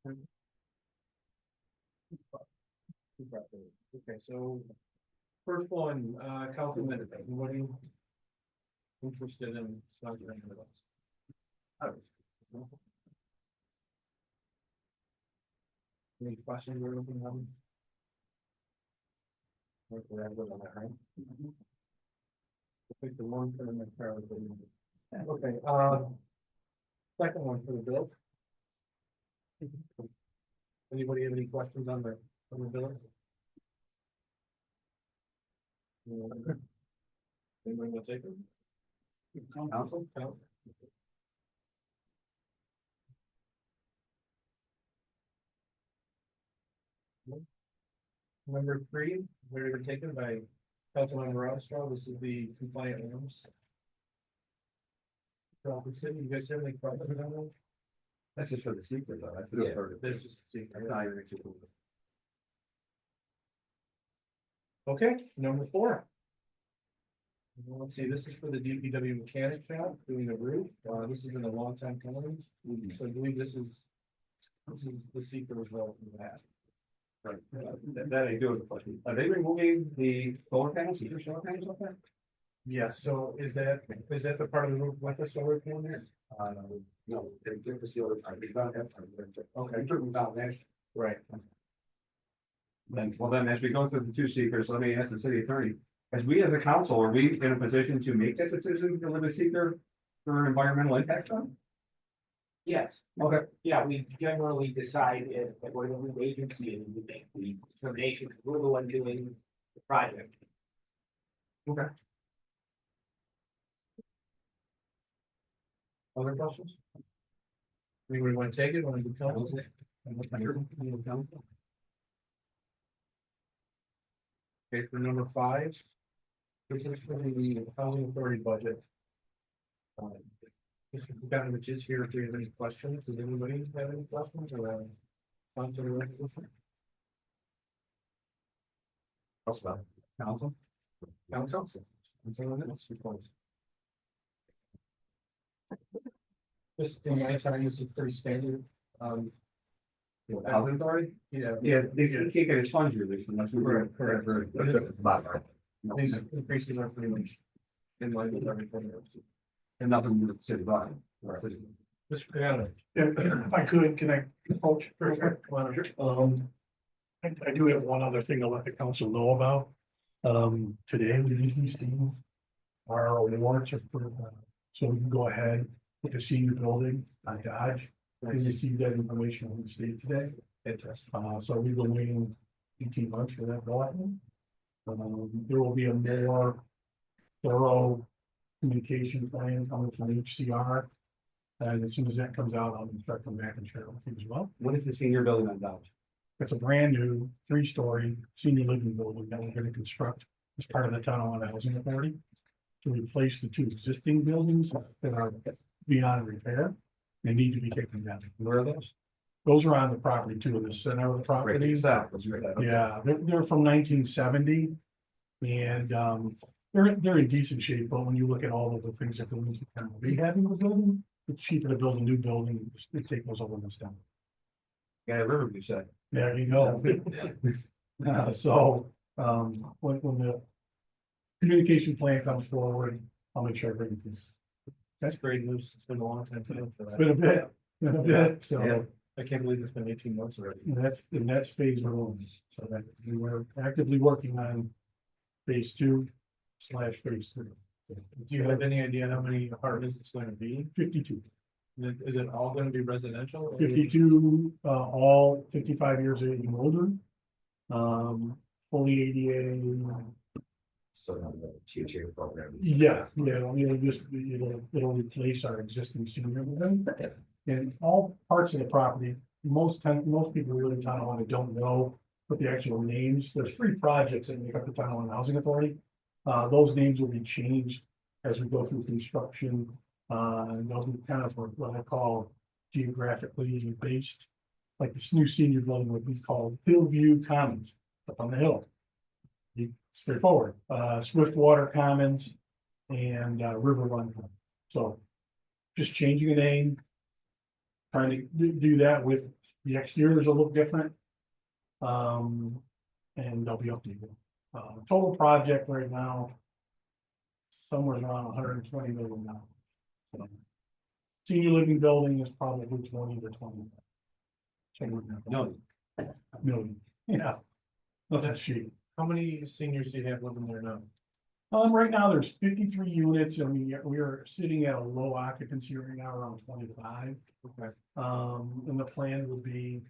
Okay, so first one, Councilman, anybody interested in sponsoring with us? Any questions or anything on? We're good on that, right? I think the one for the next part of the. Okay, second one for the bill. Anybody have any questions on the bill? Anybody want to take it? Council? Number 3, we were taken by Councilmember Armstrong. This is the compliant rooms. So, you guys have any questions on that? That's just for the secret though. That's Yeah, for there's just. not even actually- Okay, number 4. Let's see, this is for the DPW mechanic shop doing the roof. This has been a long time coming. So I believe this is the secret as well from that. Right. That I do have a question. Are they removing the solar panels, the solar panels up there? Yeah, so is that the part of the roof with the solar panel there? No, they took the solar. Okay, they took them down there. Right. Then as we go through the two secrets, let me ask the city attorney, as we as a council, are we in a position to make this decision to limit seeker for environmental impact zone? Yes, Okay. yeah, we generally decide if we're the lead agency and we make the determination, because we're the one doing the project. Okay. Other questions? Anybody want to take it? Want to do council? Okay, for number 5. This is for the housing authority budget. Mr. Bogdanovich is here if you have any questions. Does anybody have any questions or sponsor the resolution? Council. Council. This, in my time, this is pretty standard. Housing authority? Yeah. Yeah, they can't get its funds released unless we. Correct. These increases are pretty much in line with everything else. And nothing with the city body. Mr. Bogdanovich. If I could, can I approach for a second? I do have one other thing to let the council know about. Today we received our awards, so we can go ahead with the senior building on Dodge. We received that information from the state today. Fantastic. So we've been waiting 18 months for that button. There will be a more thorough communication plan coming from HCR. And as soon as that comes out, I'll start coming back and share it with you as well. What is the senior building on Dodge? It's a brand new 3-story senior living building that we're gonna construct as part of the Tonawanda Housing Authority. To replace the 2 existing buildings that are beyond repair. They need to be taken down. Where are those? Those are on the property too, in the center of the property. South. Yeah, they're from 1970. And they're in decent shape, but when you look at all of the things that go into kind of rehabbing the building, it's cheaper to build a new building, they take those elements down. Yeah, Riverview said. There you go. So, when the communication plan comes forward, I'll make sure I bring it. That's great news. It's been a long time coming for It's that. been a bit, Yeah. so I can't believe it's been 18 months already. that's phase 1. So that we were actively working on phase 2/phase 3. Do you have any idea how many apartments it's going to be? 52. Is it all going to be residential? or- 52, all 55 years and older. Fully ADA. So the THA program. It'll replace our existing senior living. And all parts of the property, most people really in Tonawanda don't know what the actual names, there's 3 projects that make up the Tonawanda Housing Authority. Those names will be changed as we go through construction. And they'll be kind of what I call geographically based. Like this new senior building would be called Hillview Commons up on the hill. Straightforward, Swiftwater Commons and River Run. So just changing the name. Trying to do that with The exteriors will look different. And they'll be updated. Total project right now. Somewhere around 120 million now. So, senior living building is probably 20 to 20. No, Million, yeah. Nothing cheap. How many seniors do you have living there now? Right now, there's 53 units, and we are sitting at a low occupancy right now, around 25. Okay. And the plan would be,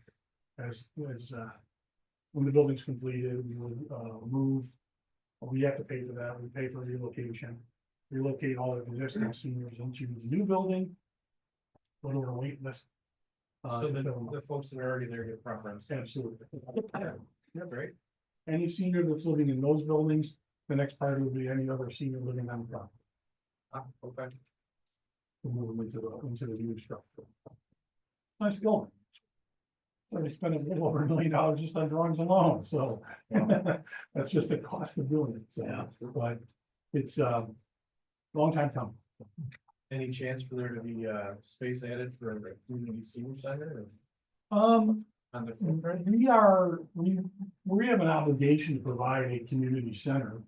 as, when the building's completed, we would, move. We have to pay for that, we pay for relocation, relocate all the existing seniors into the new building. Go to our wait list. So the folks that are already there get preference. Absolutely. Yeah, great. Any senior that's living in those buildings, the next part would be any other senior living on the property. Okay. We'll move them into the new structure. Nice building. So we spent a little over $1 million just on drawings alone, so that's just the cost of doing it, so, but it's long time coming. Any chance for there to be space added for the community senior center Um, on the footprint? we have an obligation to provide a community center.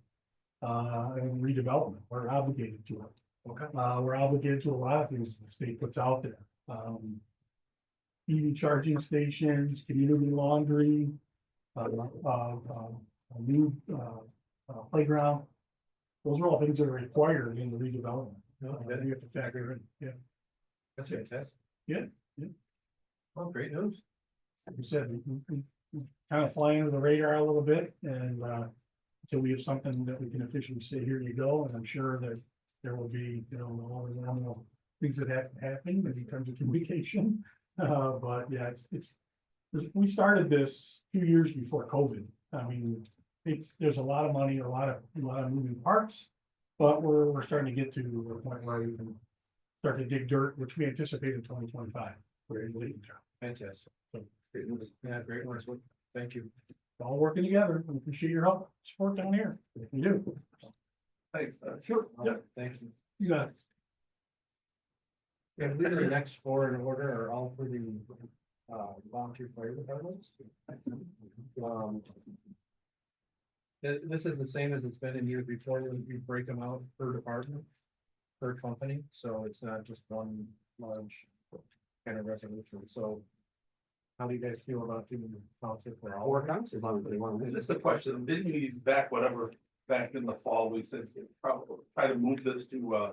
And redevelopment, we're obligated to it. Okay. We're obligated to a lot of things the state puts out there. EV charging stations, community laundry, a new playground. Those are all things that are required in the redevelopment. That you have to factor in, yeah. That's fantastic. Yeah. Oh, great news. Like I said, we kind of fly under the radar a little bit, and until we have something that we can officially say, here you go, and I'm sure that there will be, all the normal things that have to happen in terms of communication. But yeah, we started this 2 years before COVID. I mean, there's a lot of money, a lot of moving parts, but we're starting to get to the point where we can start to dig dirt, which we anticipate in 2025. We're late. Fantastic. So, Great news. Yeah, great news. Thank you. it's all working together. We appreciate your help, support down here. If you do, Thanks. Sure. Yeah. Thank you. you got it. Yeah, I believe the next four in order are all for the volunteer fire departments. This is the same as it's been in years before, we break them out per department, per company, so it's not just one large kind of resolution, so. How do you guys feel about doing the council for all? four counts, as long as they want to. Just a question, didn't we back in the fall, we said probably try to move this to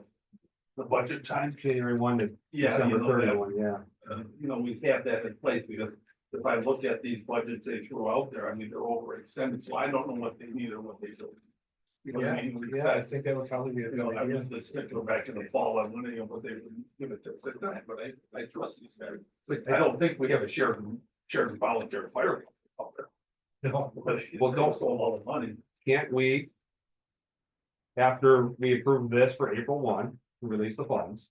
the budget time? January 1 to Yeah, December you know, that, 31, yeah. we have that in place because if I look at these budgets they threw out there, I mean, they're overextended, so I don't know what they need or what they don't. You know what I mean? We Yeah, I said, think that would probably be a you know, good I idea. was just thinking back in the fall, I'm wondering what they would give it to sit down, but I trust these guys. I don't think we have a shared volunteer fire out there. No. Well, don't stole all the money. Can't we? After we approve this for April 1, to release the funds.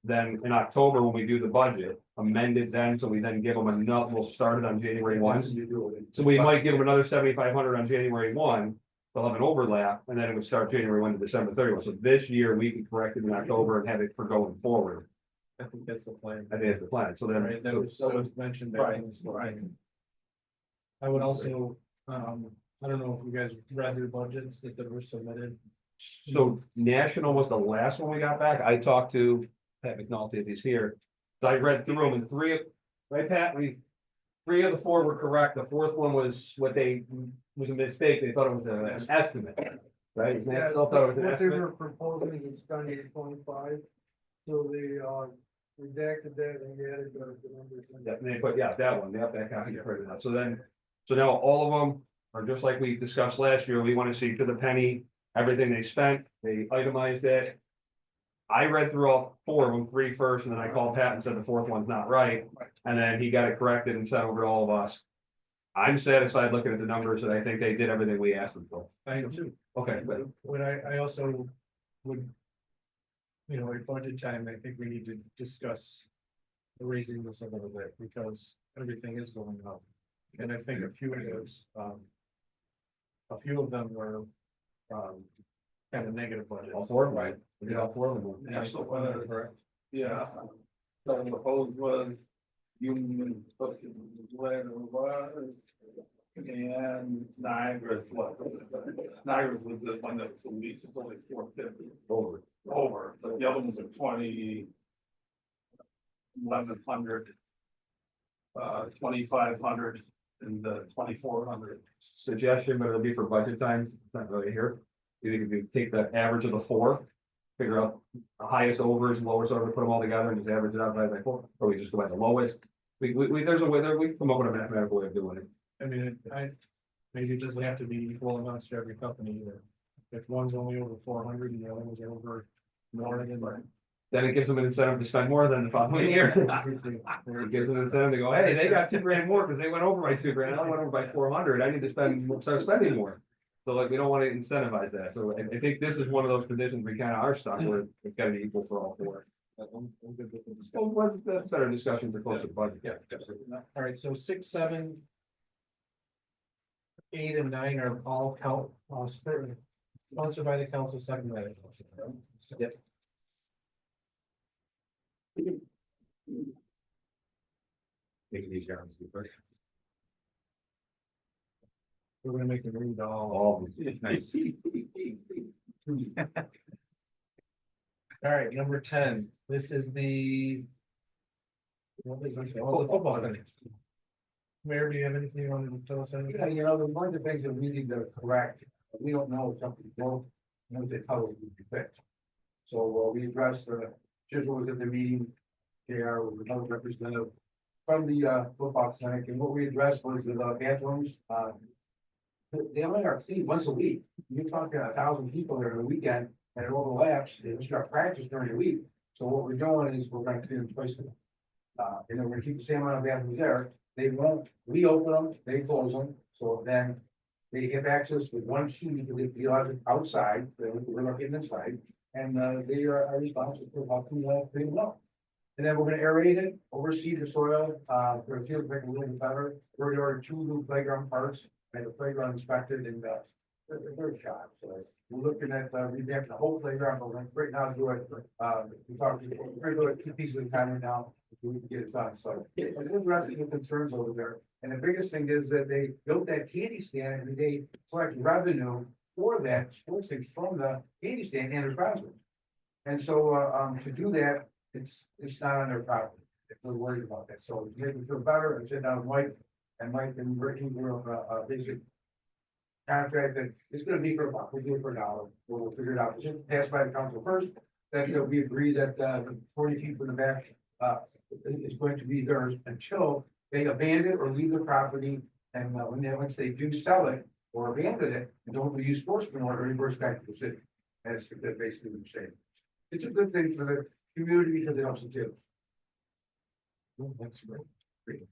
Then in October, when we do the budget, amend it then, so we then give them enough, we'll start it on January 1. So we might give them another 7,500 on January 1. They'll have an overlap, and then it would start January 1 to December 31. So this year, we can correct it in October and have it for going forward. I think that's the plan. I think that's the plan. So then. Right, that was mentioned. back in this one. I would also, I don't know if you guys read your budgets that were submitted. So National was the last one we got back. I talked to Pat McNulty if he's here. So I read through them and right, Pat, three of the four were correct. The fourth one was was a mistake. They thought it was an estimate, right? Yeah, National thought it was an what they estimate. were proposing is done 25, so they redacted that and added the numbers. in. Yeah, and they put, that one, that copy you printed out. So now all of them are just like we discussed last year. We want to see to the penny, everything they spent, they itemized it. I read through all four of them, three first, and then I called Pat and said the fourth one's not right. And then he got it corrected and sent over to all of us. I'm satisfied looking at the numbers and I think they did everything we asked them for. I am too. Okay, but When I also would. At budget time, I think we need to discuss. Raising this a little bit because everything is going up. And I think a few of those, a few of them were, kind of negative budgets. all four of them, right? We did all four of them. Yeah, so correct. Yeah. So the proposed was Union, where it was. And Niagara's what? Niagara's was the one that was the least, it's only 450 over, but the other ones are 1100. 2500 and 2400. Suggestion, but it'll be for budget time, it's not really here. You think if you take the average of the four, figure out the highest overs, lowest over, put them all together and just average it out by 4, or we just go by the lowest. There's a way there, we come up with a mathematical way of doing it. I mean, maybe it doesn't have to be equal amounts to every company either. If one's only over 400 and the other one's over more than. Then it gives them an incentive to spend more than the following year. It gives them an incentive to go, hey, they got $2,000 more because they went over by $2,000, I went over by 400, I need to start spending more. So like, we don't want to incentivize that, so I think this is one of those positions we kind of are stuck with, it's gotta be equal for all four. Well, that's better discussion for closer to budget. Yeah, absolutely. All right, so 6, 7. 8 and 9 are all sponsored by the council, seconded by the council. Yep. Make these guys do first. We're gonna make them read all. Nice. All right, number 10, this is the. What is this? Oh, the football thing. Mayor, do you have anything you want to tell us? Yeah, you know, one of the things that we need to correct, we don't know if something broke, knows that how it would be fixed. So, we addressed, Chisholm was at the meeting, JR was another representative from the, football clinic, and what we addressed was the bathrooms, they only are cleaned once a week. You're talking 1,000 people there on the weekend, and it overlaps, they start practice during the week. So what we're doing is we're gonna clean them twice a week. And then we're gonna keep the same amount of bathrooms there. They won't, we open them, they close them, so then they have access with one key to the logic outside, we're not getting inside. And they are responsible for about cleaning them up. And then we're gonna aerate it, oversee the soil, for the field to make a little bit better. We're gonna order 2 new playground parks, and the playground inspected and they're shot, so. We're looking at revamping the whole playground, but right now do it, we talked, we're gonna do it 2 pieces at a time right now. We can get it done, so it's addressing the concerns over there. And the biggest thing is that they built that candy stand and they collect revenue for that sports thing from the candy stand and there's sponsors. And so, to do that, it's not on their property. We're worried about that. So to make me feel better, I sit down with Mike and working with a basic contract that it's gonna be for a buck, we'll do it for $1. We'll figure it out. It's just passed by the council first. Then, you know, we agree that, 40 feet from the back, is going to be theirs until they abandon or leave the property. And once they do sell it or abandon it, and don't use sportsman order, reverse back to the city. That's basically what I'm saying. It's a good thing for the community because it helps the too. That's great.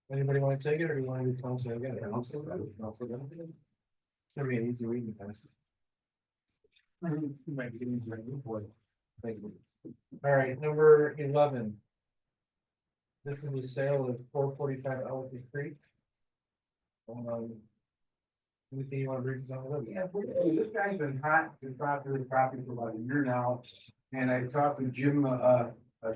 Anybody want to take it, or do you want to do council again? Council. It's gonna be an easy reading. All right, number 11. This is the sale of 445 Elephant Creek. Anything you want to bring down? Yeah, this guy's been hot, been property for about a year now. And I talked to Jim,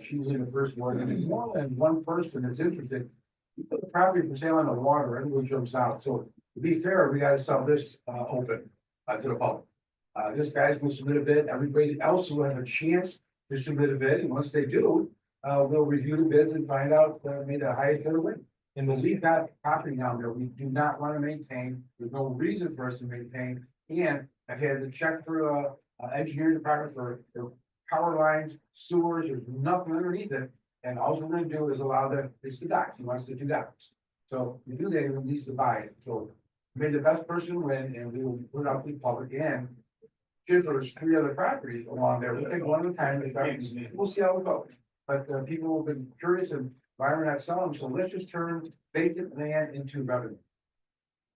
she was in the first one, and it's more than one person that's interested. You put the property for sale on the water, everyone jumps out. So to be fair, we gotta sell this, open, to the public. This guy's gonna submit a bid, everybody else will have a chance to submit a bid, and once they do, we'll review the bids and find out, maybe the highest bidder win. And when we've got property down there, we do not want to maintain, there's no reason for us to maintain. And I've had to check through engineering department for power lines, sewers, there's nothing underneath it. And all we're gonna do is allow it's the docks, he wants to do docks. So we do that, he needs to buy it, so may the best person win, and we will put it out to the public. And there's 3 other properties along there, we'll take one at a time, we'll see how it goes. But people have been curious and why we're not selling, so let's just turn vacant land into revenue.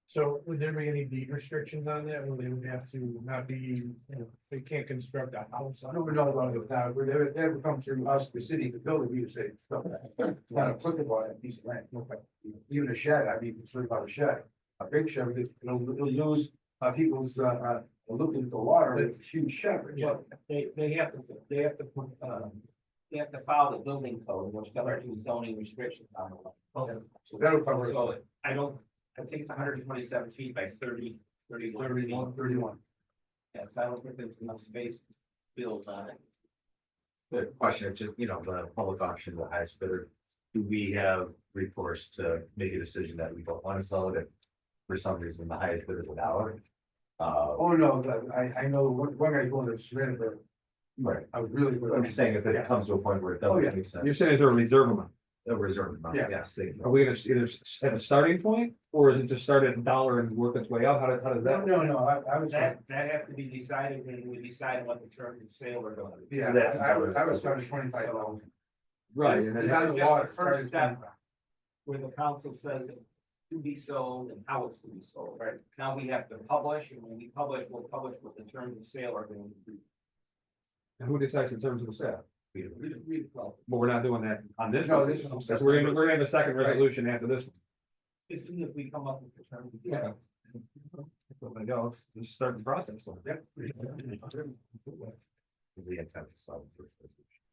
So would there be any deed restrictions on that, or they would have to not be, you know, they can't construct a house? I don't know about it now, but they would come through us, the city, the building, we would say, so. It's not applicable on a piece of land, no, but even a shed, I'd be concerned about a shed. A big shed, because it'll lose, people's, looking at the water, it's a huge shed. Yeah, they have to put, you have to follow the building code, which there do zoning restrictions on the lot. Okay. So That'll cover it. so I don't, I think it's 127 feet by 31 feet. 31. Yeah, so I don't think there's enough space to build on it. The question, just, you know, the public auction, the highest bidder, do we have recourse to make a decision that we don't want to sell it if for some reason the highest bidder is a dollar? Oh, no, I know one guy's going to submit for, Right, I was really. I'm just saying if it comes to a point where it Oh, yeah. doesn't make sense, You're saying is there a reserve amount? a reserve amount, Yeah. yes, thank you. Are we gonna either have a starting point, or is it just start at a dollar and work its way up? How does No, that? no, I was, That have to be decided when we decide what the terms of sale are going to be. yeah, So that's I was starting $25. Right, and This then, is just the first step where the council says it to be sold and how it's to be sold. Right. Now we have to publish, and when we publish, we'll publish what the terms of sale are going to be. and who decides in terms of the sale? Well, But we're not doing that on this. No, one. this is- Because we're gonna have a second resolution after this one. as soon as we come up with the terms. of Yeah. sale. So there you go, let's start the process. Yep. We intend to sell the first resolution.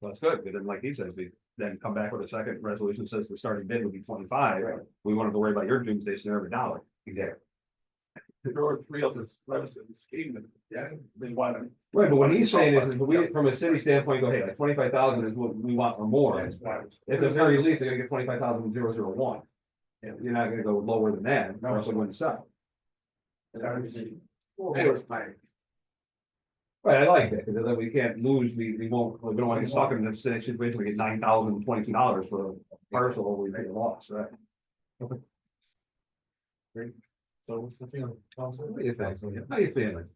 Well, that's good, because then like he says, we then come back with a second resolution that says the starting bid would be 25. Right. We wanted to worry about your doomsday scenario of a dollar. Exactly. There were three of us residents came and, yeah, they wanted. Right, but what he's saying is we, from a city standpoint, go, hey, like 25,000 is what we want or more. At the very least, they're gonna get 25,001. And you're not gonna go lower than that, or else it wouldn't sell. Right, I like that, because then we can't lose, we won't, we don't want to get stuck in this situation, we get $9,022 for a parcel, or we take a loss, right? So what's the feeling, council? How you feeling? How you feeling?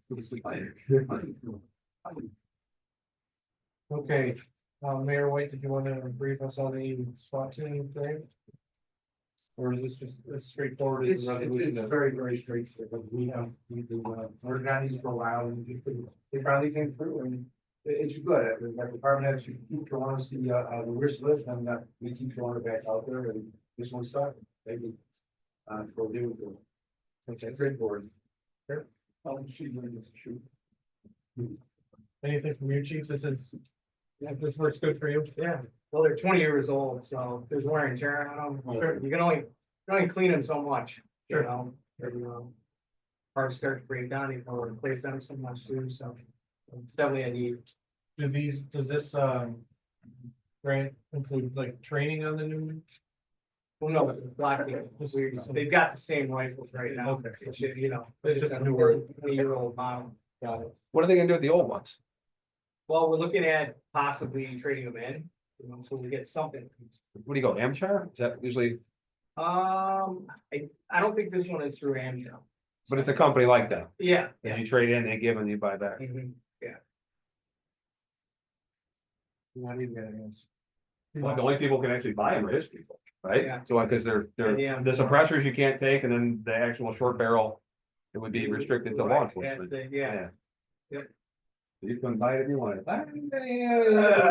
Okay, Mayor White, did you want to brief us on the SWAT team thing? Or is this just as straightforward as It's, the resolution? it's very, very straightforward. We've been, working on these for a while, and they finally came through, and it's good. The department heads keep throwing us the wish list, and we keep throwing it back out there, and this one's started. Thank you. For doing it. Okay. Straightforward. She's ready to shoot. Anything from you, chief? This is, yeah, this works good for you? Yeah, well, they're 20 years old, so there's wear and tear on them. Sure, you can only clean them so much, you know. Parts start to break down, you can only replace them so much too, so. It's definitely a need. Does this, grant include like training on the new? Well, no, it's blocking. They've got the same rifles right now. Okay. It's just, you know, It's it's just just a a newer- 20-year-old model. Got it. What are they gonna do with the old ones? Well, we're looking at possibly trading them in, you know, so we get something. What do you go, Amchar? Is that usually, I don't think this one is through Amgen. but it's a company like that, Yeah. and you trade in, they give and you buy back. Mhm. Not even gonna answer. Well, the only people who can actually buy them are his people, right? Yeah. So, because they're, Yeah. the suppressors you can't take, and then the actual short barrel, it would be restricted to law Right, enforcement. that's it, yeah. Yep. You couldn't buy it if you wanted. I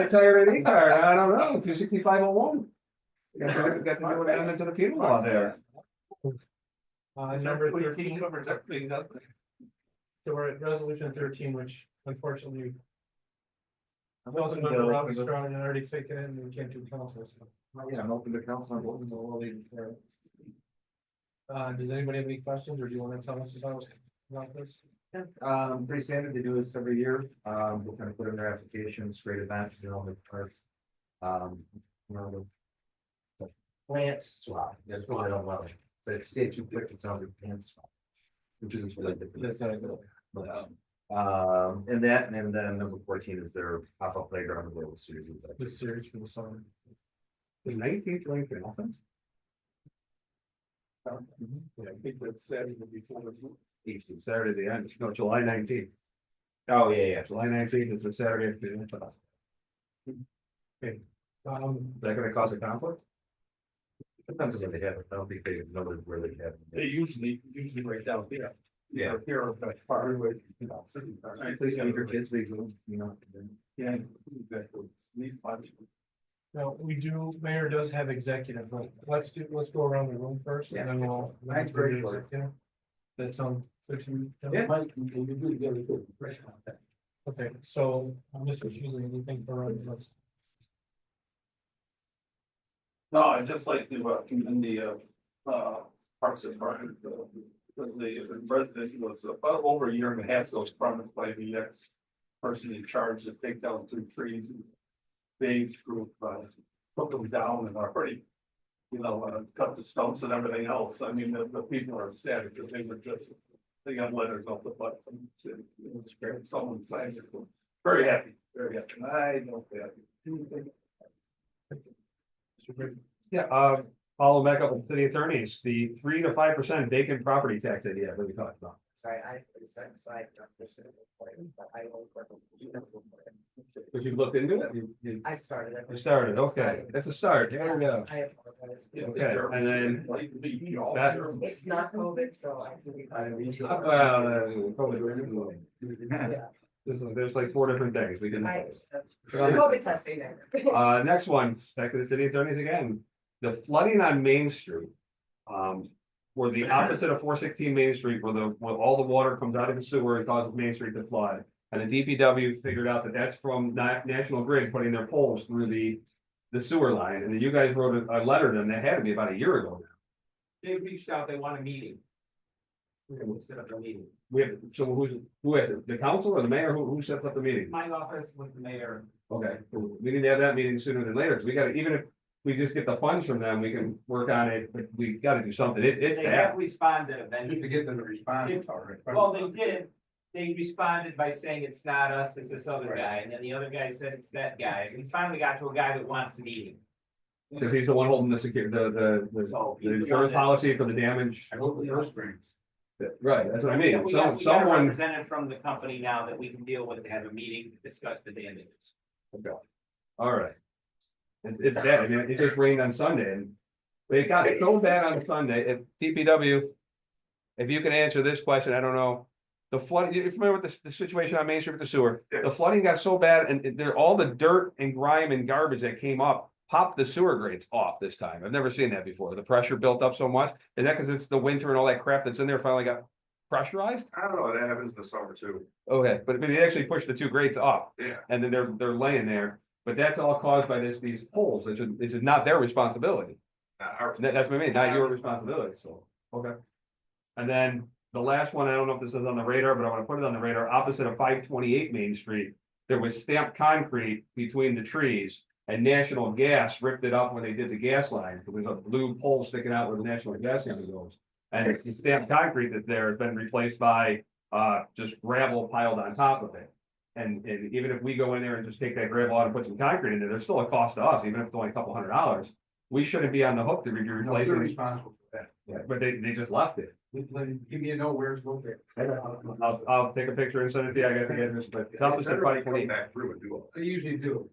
tired of the car, I don't know, 26501. Got to do what happened to the penal law there. Number 13, Covers everything, doesn't it? so we're at resolution 13, which unfortunately. Council member Rob Strong had already taken it, and we can't do council, so. Yeah, I'm open to council. I'm open to all these. Does anybody have any questions, or do you want to tell us about this? Pretty standard, they do this every year, we're gonna put in their applications, great events, you know, the parks. You know, the plant swap, that's what I don't love, but if you say it too quick, it sounds like plant swap. Which isn't really different. That's not good. And that, and then number 14 is their pop-up playground, the World Series. This series for the summer. The 19th link in offense? Yeah, I think that's Saturday before. Easy, Saturday, the end, no, July 19th. Oh, yeah. July 19th is the Saturday. After the end. Is that gonna cause a conflict? Depends on what they have, I don't think they know where they have. They usually right down there. Yeah. Here, that's far away, you know, city. Please leave your kids, we, you know. Yeah. Exactly. Need much. Now, mayor does have executive, but let's go around the room first, and then we'll. Mine's very short. Executive. That sounds good to you? Yeah. You do really good. Okay, so, Mr. Schuler, anything for us? No, I'd just like to, commend the, Parks and Rec, the resident was about over a year and a half ago, was promised by the person in charge to take down 2 trees. And Dave's group, took them down and already, cut the stumps and everything else. I mean, the people are ecstatic because they were just, they got letters off the butt from the city. It was great. Someone signed it. Very happy, very happy. I know that. Yeah, follow back up with city attorneys, the 3 to 5% vacant property tax idea that we talked about. Sorry, I But you looked into it, you I started it. you started, okay, that's a start, there we go. I apologize. Okay, and then that- It's not COVID, so I There's like 4 different things we can. COVID testing there. Next one, back to the city attorneys again, the flooding on Main Street. Where the opposite of 416 Main Street, where all the water comes out of the sewer and causes Main Street to flood. And the DPW figured out that that's from National Grid putting their poles through the sewer line, and then you guys wrote a letter to them, that had to be about a year ago now. They reached out, they want a meeting. We'll set up a meeting. We have, so who has it, the council or the mayor, who sets up the meeting? My office with the mayor. Okay, cool. We need to have that meeting sooner than later, because we gotta, even if we just get the funds from them, we can work on it, but we gotta do something, it's They bad. have responded Just eventually. to get them to respond. it's all right. Well, they did. They responded by saying it's not us, it's this other guy, and then the other guy said it's that guy. We finally got to a guy that wants a meeting. Because he's the one holding the So, the insurance policy for the damage. I hope the first brings. Right, that's what I We mean, got a someone, representative from the company now that we can deal with to have a meeting to discuss the damages. all right. It's bad, I mean, it just rained on Sunday and it got so bad on Sunday, if DPW. If you can answer this question, I don't know, the flood, you're familiar with the situation on Main Street with the sewer? The flooding got so bad and there, all the dirt and grime and garbage that came up. Popped the sewer grates off this time, I've never seen that before, the pressure built up so much, is that because it's the winter and all that crap that's in there finally got pressurized? I don't know, that happens in the summer too. Okay, but they actually pushed the 2 grates up. Yeah. And then they're laying there, but that's all caused by these poles, this is not their responsibility. That's what I mean, not your responsibility, so, okay. And then the last one, I don't know if this is on the radar, but I wanna put it on the radar, opposite of 528 Main Street. There was stamped concrete between the trees, and National Gas ripped it up when they did the gas line, there was a blue pole sticking out where the National Gas line goes. And the stamped concrete that's there has been replaced by, just gravel piled on top of it. And even if we go in there and just take that gravel out and put some concrete in there, there's still a cost to us, even if it's only a couple $100. We shouldn't be on the hook to be They're replacing, responsible for that. yeah, but they just left it. Give me a note where it's located. I'll take a picture and send it to you, I got the address, but it's opposite Everybody come 528. back through and do it. They usually do.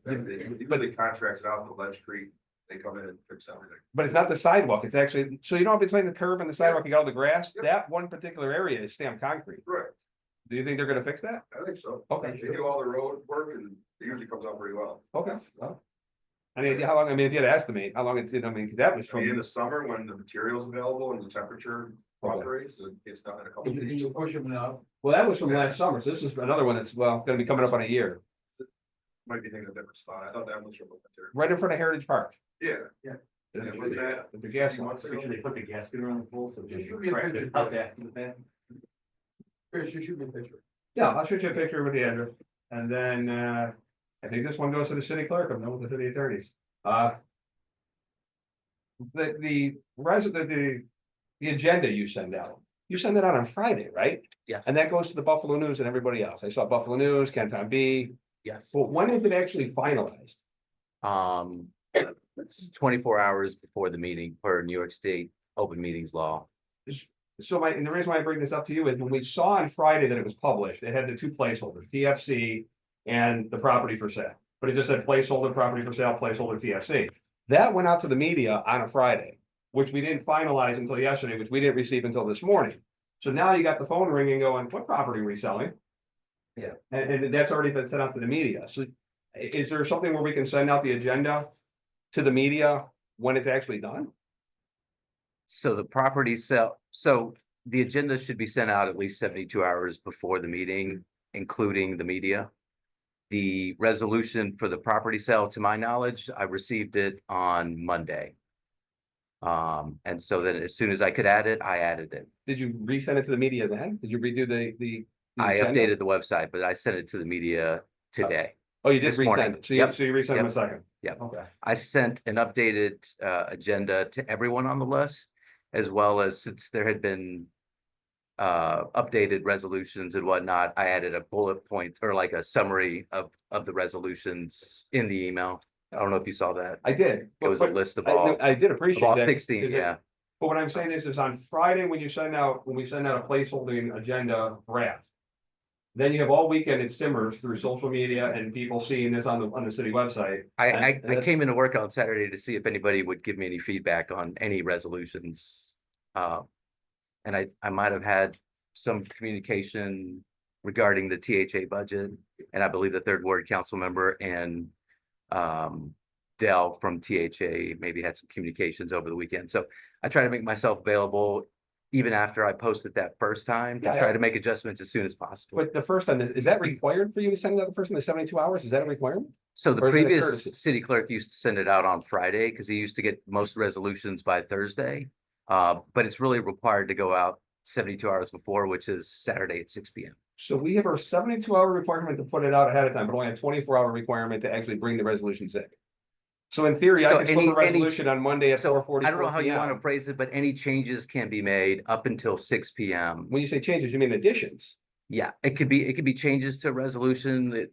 But the contracts it out to Ledge Street, they come in and fix everything. But it's not the sidewalk, it's actually, so you know, between the curb and the sidewalk, you got all the grass, Yep. that one particular area is stamped concrete. Right, Do you think they're gonna fix that? I think so. Okay. They do all the road work and it usually comes out pretty well. Okay, well. I mean, how long, I mean, if you had to estimate, how long it did, I mean, 'cause that was I mean, in from, the summer, when the material's available and the temperature cooperates, it's done in a couple of days. You push them enough. well, that was from last summer, so this is another one that's, well, gonna be coming up on a year. Might be thinking of a different spot. I thought that was from the material. Right in front of Heritage Park. Yeah. Yeah. And was that? The gas few months ago? put the gasket around the pole, so just shoot me a picture. out after the fact. Chris, you shoot me a picture. Yeah, I'll shoot you a picture with the address, and then, I think this one goes to the city clerk, I'm done with the city attorneys. The agenda you send out, you send it out on Friday, right? Yes, And that goes to the Buffalo News and everybody else. I saw Buffalo News, Canton B. yes. Well, when is it actually finalized? It's 24 hours before the meeting per New York State open meetings law. So and the reason why I bring this up to you is when we saw on Friday that it was published, it had the 2 placeholders, TFC and the property for sale. But it just said placeholder, property for sale, placeholder, TFC. That went out to the media on a Friday, which we didn't finalize until yesterday, which we didn't receive until this morning. So now you got the phone ringing going, what property are we selling? Yeah. And that's already been sent out to the media. So is there something where we can send out the agenda to the media when it's actually done? So the property sale, so the agenda should be sent out at least 72 hours before the meeting. including the media. The resolution for the property sale, to my knowledge, I received it on Monday. And so then as soon as I could add it, I added it. Did you resend it to the media then? Did you redo the I agenda? updated the website, but I sent it to the media today. Oh, you did this morning. resend it, so Yep. you resend them a Yep. second? Yep. Okay. I sent an updated agenda to everyone on the list, as well as since there had been updated resolutions and whatnot, I added a bullet point or like a summary of the resolutions in the email. I don't know if you saw that. I did. It was a but list of I- all, I did of appreciate all that. 16, is it- yeah. But what I'm saying is on Friday, when we send out a placeholding agenda draft. Then you have all weekend, it simmers through social media and people seeing this on the city website. I And- came into work on Saturday to see if anybody would give me any feedback on any resolutions. And I might have had some communication regarding the THA budget, and I believe the third ward council member and Dell from THA maybe had some communications over the weekend. So I try to make myself available even after I posted that first time, to Yeah, try to make adjustments as soon as possible. But the first time, is that required for you to send it out the first in the 72 hours? Is that a requirement? So the Or is it a previous courtesy? city clerk used to send it out on Friday because he used to get most resolutions by Thursday. But it's really required to go out 72 hours before, which is Saturday at 6 p.m. So we have our 72-hour requirement to put it out ahead of time, but only a 24-hour requirement to actually bring the resolutions in. So in theory, I So could slip a resolution on Monday at So 4:44 I don't know how you want to PM. phrase it, but any changes can be made up until 6 p.m. When you say changes, you mean additions? Yeah, it could be changes to a resolution.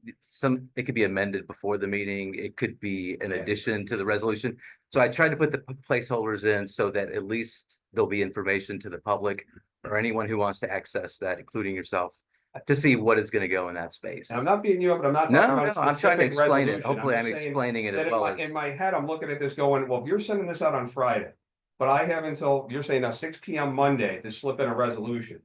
It could be amended before the meeting. It could be an addition to the resolution. So I tried to put the placeholders in so that at least there'll be information to the public or anyone who wants to access that, including yourself, to see what is going to go in that space. And I'm not beating you up, but I'm not No, talking no, about a I'm trying to specific explain it. resolution. Hopefully I'm just saying explaining it that as well as. in my head, I'm looking at this going, well, if you're sending this out on Friday, but I have until, you're saying now 6 PM Monday to slip in a resolution.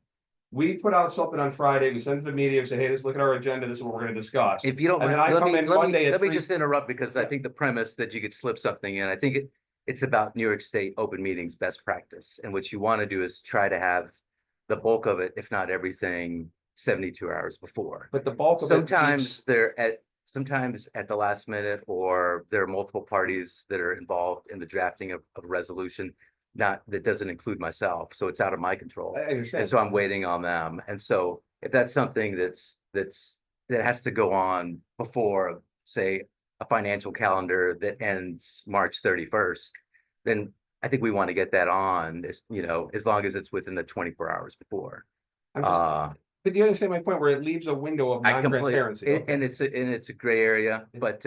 We put out something on Friday, we send it to the media, say, hey, let's look at our agenda, this is what we're gonna discuss. If you don't And mind, then I let come me, in let Monday me, at let me 3. just interrupt because I think the premise that you could slip something in, I think it's about New York State open meetings best practice. And what you want to do is try to have the bulk of it, if not everything, 72 hours before. But the bulk of it. Sometimes sometimes at the last minute, or there are multiple parties that are involved in the drafting of a resolution, that doesn't include myself, so it's out of my control. I understand. And so I'm waiting on them. And so if that's something that has to go on before, say, a financial calendar that ends March 31st, then I think we want to get that on, as long as it's within the 24 hours before. I'm just- But do you understand my point where it leaves a window of I completely, non-transparency? and it's a gray area, but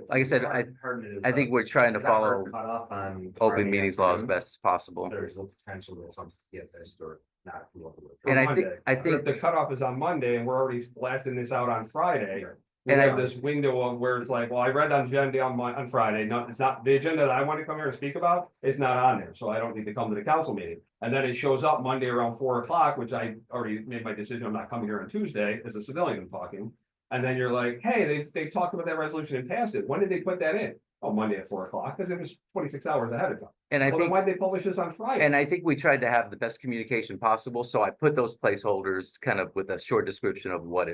like I said, I think we're trying to follow Cut off on. open Friday meetings law as afternoon? best as possible. There's a potential that something get this or not. be able to- And I Monday. think, But if the cutoff is on Monday and we're already blasting this out on Friday. We And have this window of where it's like, well, I read on agenda on Friday, no, it's not, the agenda that I want to come here and speak about, it's not on there, so I don't need to come to the council meeting. And then it shows up Monday around 4 o'clock, which I already made my decision, I'm not coming here on Tuesday as a civilian I'm talking. And then you're like, hey, they talked about that resolution and passed it, when did they put that in? Oh, Monday at 4 o'clock, because it was 26 hours ahead of time. and I Well, then think, why'd they publish this on Friday? and I think we tried to have the best communication possible, so I put those placeholders kind of with a short description of what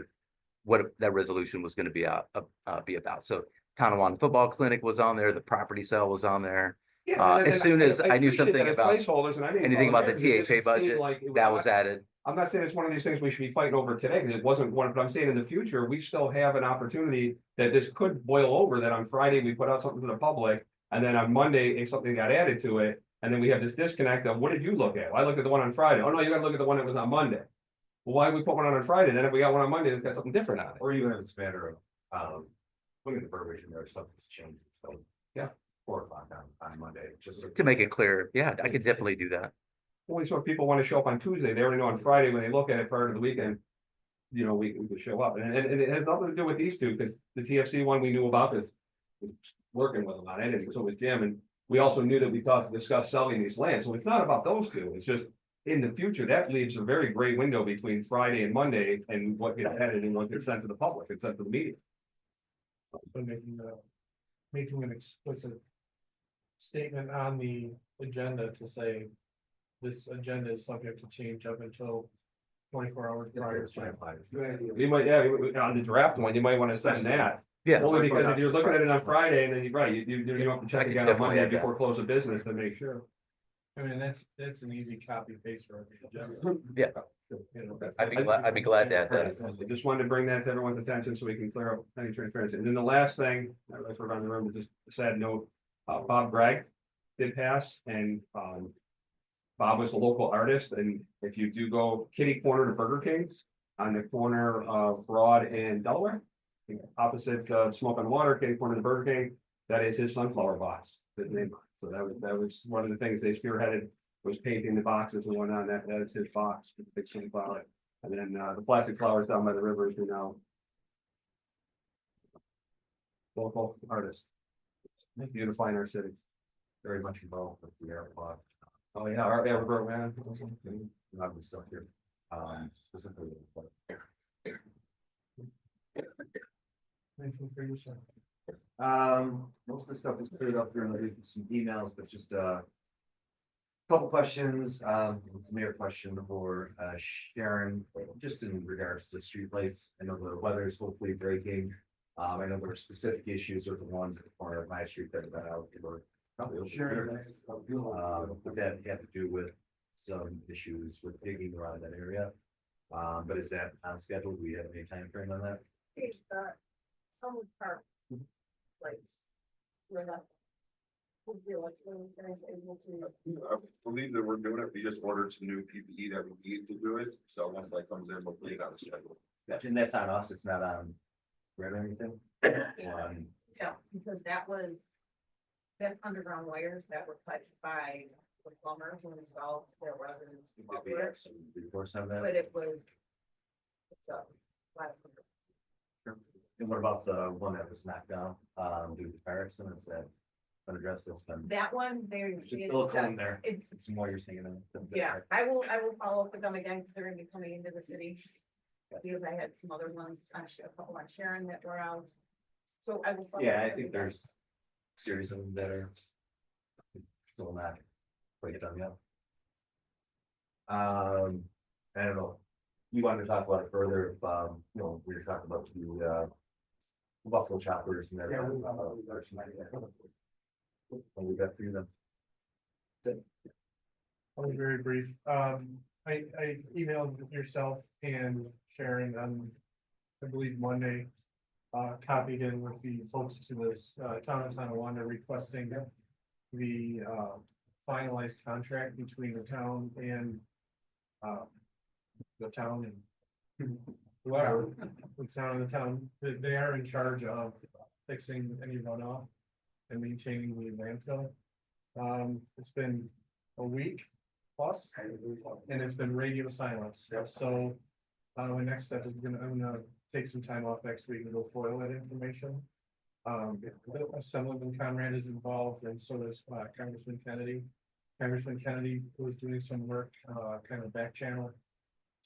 that resolution was going to be about. So Tonawanda Football Clinic was on there, the property sale was on there. Yeah, and as soon as I knew appreciate something that as about placeholders, and I didn't anything call about it the there, it THA just seemed budget, like it that was not- added. I'm not saying it's one of these things we should be fighting over today, because it wasn't one, but I'm saying in the future, we still have an opportunity that this could boil over, that on Friday, we put out something to the public, and then on Monday, if something got added to it, and then we have this disconnect of, what did you look at? Well, I looked at the one on Friday. Oh, no, you gotta look at the one that was on Monday. Well, why did we put one on Friday? Then if we got one on Monday, it's got something different on it. Or even if it's a matter of, putting the verbiage in there, something's changed, so. Yeah. 4 o'clock on Monday, just. To make it clear, yeah, I could definitely do that. Only so if people want to show up on Tuesday, they already know on Friday when they look at it prior to the weekend. You know, we could show up, and it has nothing to do with these two, because the TFC one we knew about, because working with them on it, and so was Jim, and we also knew that we talked to discuss selling these lands, so it's not about those two, it's just. In the future, that leaves a very gray window between Friday and Monday, and what gets added and what gets sent to the public, and sent to the media. So making an explicit statement on the agenda to say this agenda is subject to change up until 24 hours prior. Good idea. You might, yeah, on the draft one, you might wanna send that. Yeah. Only because if you're looking at it on Friday and then you, right, you have to I check can again on definitely Monday add that. before close of business to make sure. I mean, that's an easy copy paste for every. Yeah. You know, I'd be glad to add that. I just wanted to bring that to everyone's attention so we can clear up any transparency. And then the last thing, I realize we're around the room, just a sad note, Bob Gregg did pass and, Bob was a local artist, and if you do go kitty corner to Burger King's on the corner of Broad and Delaware, opposite Smoke on Water, kitty corner to Burger King, that is his sunflower box. His name. So that was one of the things they spearheaded, was painting the boxes and whatnot. That is his box, with the big sunflower. And then the plastic flowers down by the rivers, you know. Local artist. Beautifying our city. Very much involved with the airport. Oh, yeah, our Evergrove, man. Not the stuff here, specifically. Anything for you, sir? Most of the stuff was cleared up during some emails, but just couple questions, mayor question for Sharon, just in regards to streetlights. I know the weather is hopefully breaking. I know there are specific issues with the ones at the corner of my street that have been out for probably over a year. But that had to do with some issues with digging around that area. But is that on schedule? Do we have any time frame on that? It's the Homewood Park lights. We're not. We feel like we're guys able to. I believe that we're doing it. We just ordered some new PPE that we need to do it. So once that comes in, we'll put it on the schedule. Gotcha. And that's on us, it's not on Red or anything? Yeah, because that's underground wires that were cut by the plumbers who installed their residents. Did we have some recourse on that? But it's a. And what about the one that was knocked down, due to fire accident, is that an address that's been? That one, there. There's still a cone there, It, it's some wires hanging in. yeah, I will follow up with them again, because they're gonna be coming into the city. Because I had some other ones, a couple on Sharon that were out. So I will. follow Yeah, up I with think them. there's a series of them that are still not quite done yet. I don't know, you wanted to talk about it further, if, you know, we were talking about the Buffalo choppers and everything. What we got for you then? I'll be very brief. I emailed yourself and Sharon on, I believe Monday. Copied in with the folks to this, town of Tonawanda requesting the, finalized contract between the town and, the town and whoever, the town, they are in charge of fixing any runoff and maintaining the landfill. It's been a week plus, and it's been radio silence, so. My next step is I'm gonna take some time off next week and go foil that information. Assemblyman Conrad is involved, and so is Congressman Kennedy. Congressman Kennedy was doing some work, kind of back channel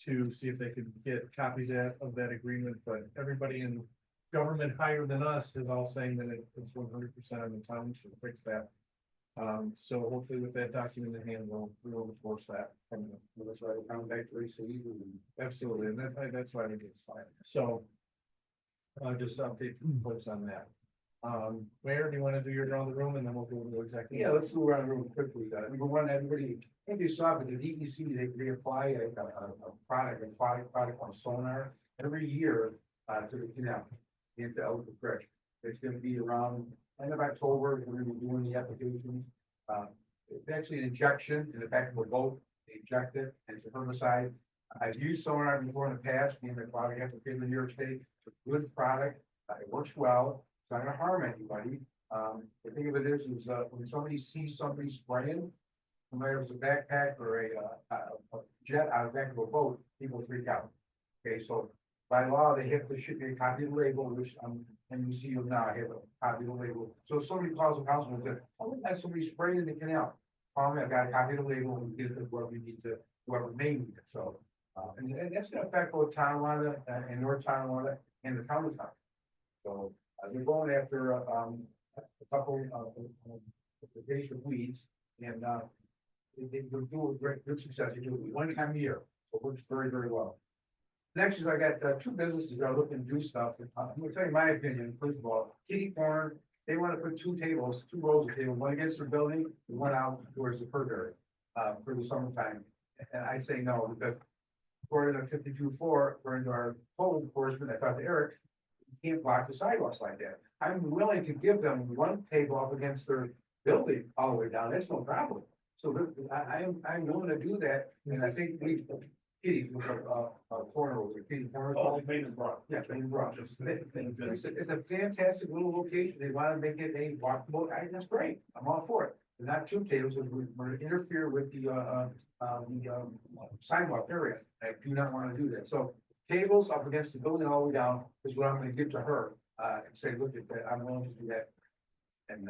to see if they could get copies of that agreement, but everybody in government higher than us is all saying that it's 100% on the town to fix that. So hopefully with that document in hand, we'll enforce that. That's why we're coming back to receive. Absolutely, and that's why we get fine. So. Just to update folks on that. Mayor, do you want to do your round the room and then we'll go into executive? Yeah, let's go around real quickly. Number one, everybody, if you saw, but the DEC, they reapply a product on sonar every year, to the canal, into Ellicott Creek. It's gonna be around end of October, we're gonna be doing the application. It's actually an injection in the back of a boat, they inject it, and it's a herbicide. I've used sonar before in the past, me and my father have to pay the New York State, it's a good product, it works well, it's not gonna harm anybody. The thing of it is when somebody sees somebody spraying, no matter if it's a backpack or a jet out of the back of a boat, people freak out. Okay, so by law, they have to ship me a copy of the label, which and you see them now, I have a copy of the label. So if somebody calls the council and says, oh, we had somebody spraying in the canal. Call me, I've got a copy of the label, and we get it to whoever we need to, whoever may need it, so. And that's gonna affect both Tonawanda and North Tonawanda and the town of Tonawanda. So, we're going after, a couple of invasive weeds, and, they will do a great, good success. They do it one time a year. So it works very, very well. Next is I got two businesses that are looking to do stuff. I'm gonna tell you my opinion, first of all, Kitty Corner, they wanna put two rows of tables, one against the building, and one out towards the perk area, for the summertime. And I say no, because according to 52-4, according to our code enforcement, I talked to Eric, you can't block the sidewalks like that. I'm willing to give them one table up against their building all the way down, that's no problem. So I'm willing to do that, and I think we, Kitty, corner over, Kitty Corner. Oh, Maiden Brook. Yeah, Maiden Brook. It's a fantastic little location, they wanna make it a walkable, that's great, I'm all for it. But not two tables, we're gonna interfere with the sidewalk area, I do not wanna do that, so. Tables up against the building all the way down is what I'm gonna give to her, and say, look at that, I'm willing to do that. And,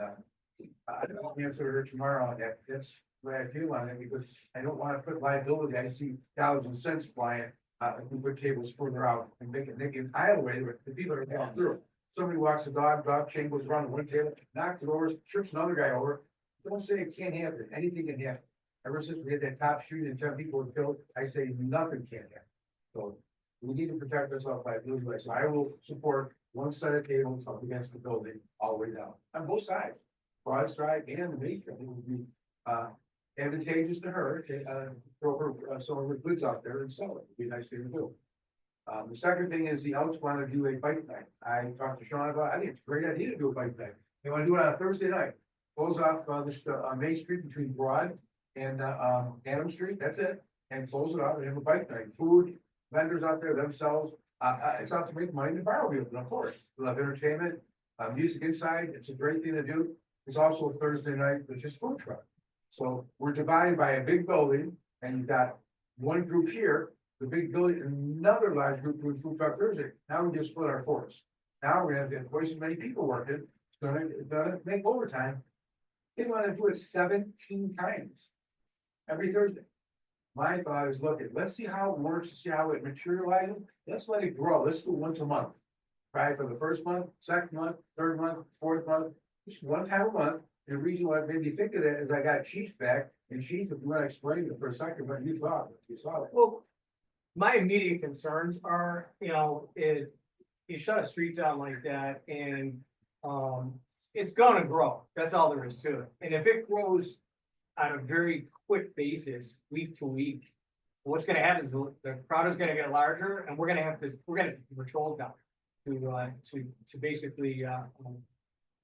I'll answer her tomorrow on that, that's the way I feel on it, because I don't wanna put liability, I see dollars and cents flying. If we put tables further out and make it aisle way, where the people are going through. Somebody walks a dog chain goes around one table, knocks it over, trips another guy over. Don't say it can't happen, anything can happen. Ever since we had that top shooting and 10 people were killed, I say nothing can happen. So we need to protect ourselves by doing this. So I will support one set of tables up against the building all the way down, on both sides. Broad Strike and the Main Street. It would be advantageous to her to throw her some of her goods out there and sell it. It'd be a nice thing to do. The second thing is the Elks want to do a bike night. I talked to Sean about, I think it's a great idea to do a bike night. They want to do it on a Thursday night. Close off this Main Street between Broad and Adam Street, that's it. And close it off and have a bike night. Food, vendors out there themselves. It's out to make money to borrow people, of course. We'll have entertainment, music inside. It's a great thing to do. There's also a Thursday night, which is food truck. So we're divided by a big building and you've got one group here, the big building, another large group doing food truck Thursday. Now we just split our force. Now we're gonna have twice as many people working. It's gonna make overtime. They wanna do it 17 times every Thursday. My thought is, look, let's see how it works, see how it materializes. Let's let it grow. Let's do once a month. Try it for the first month, second month, third month, fourth month, just one time a month. And the reason why it made me think of that is I got Chiefs back, and Chief, if you want to explain it for a second, what you thought, you saw it. Well, my immediate concerns are, you shut a street down like that and, it's gonna grow. That's all there is to it. And if it grows on a very quick basis, week to week, what's gonna happen is the crowd is gonna get larger and we're gonna have patrols down to basically,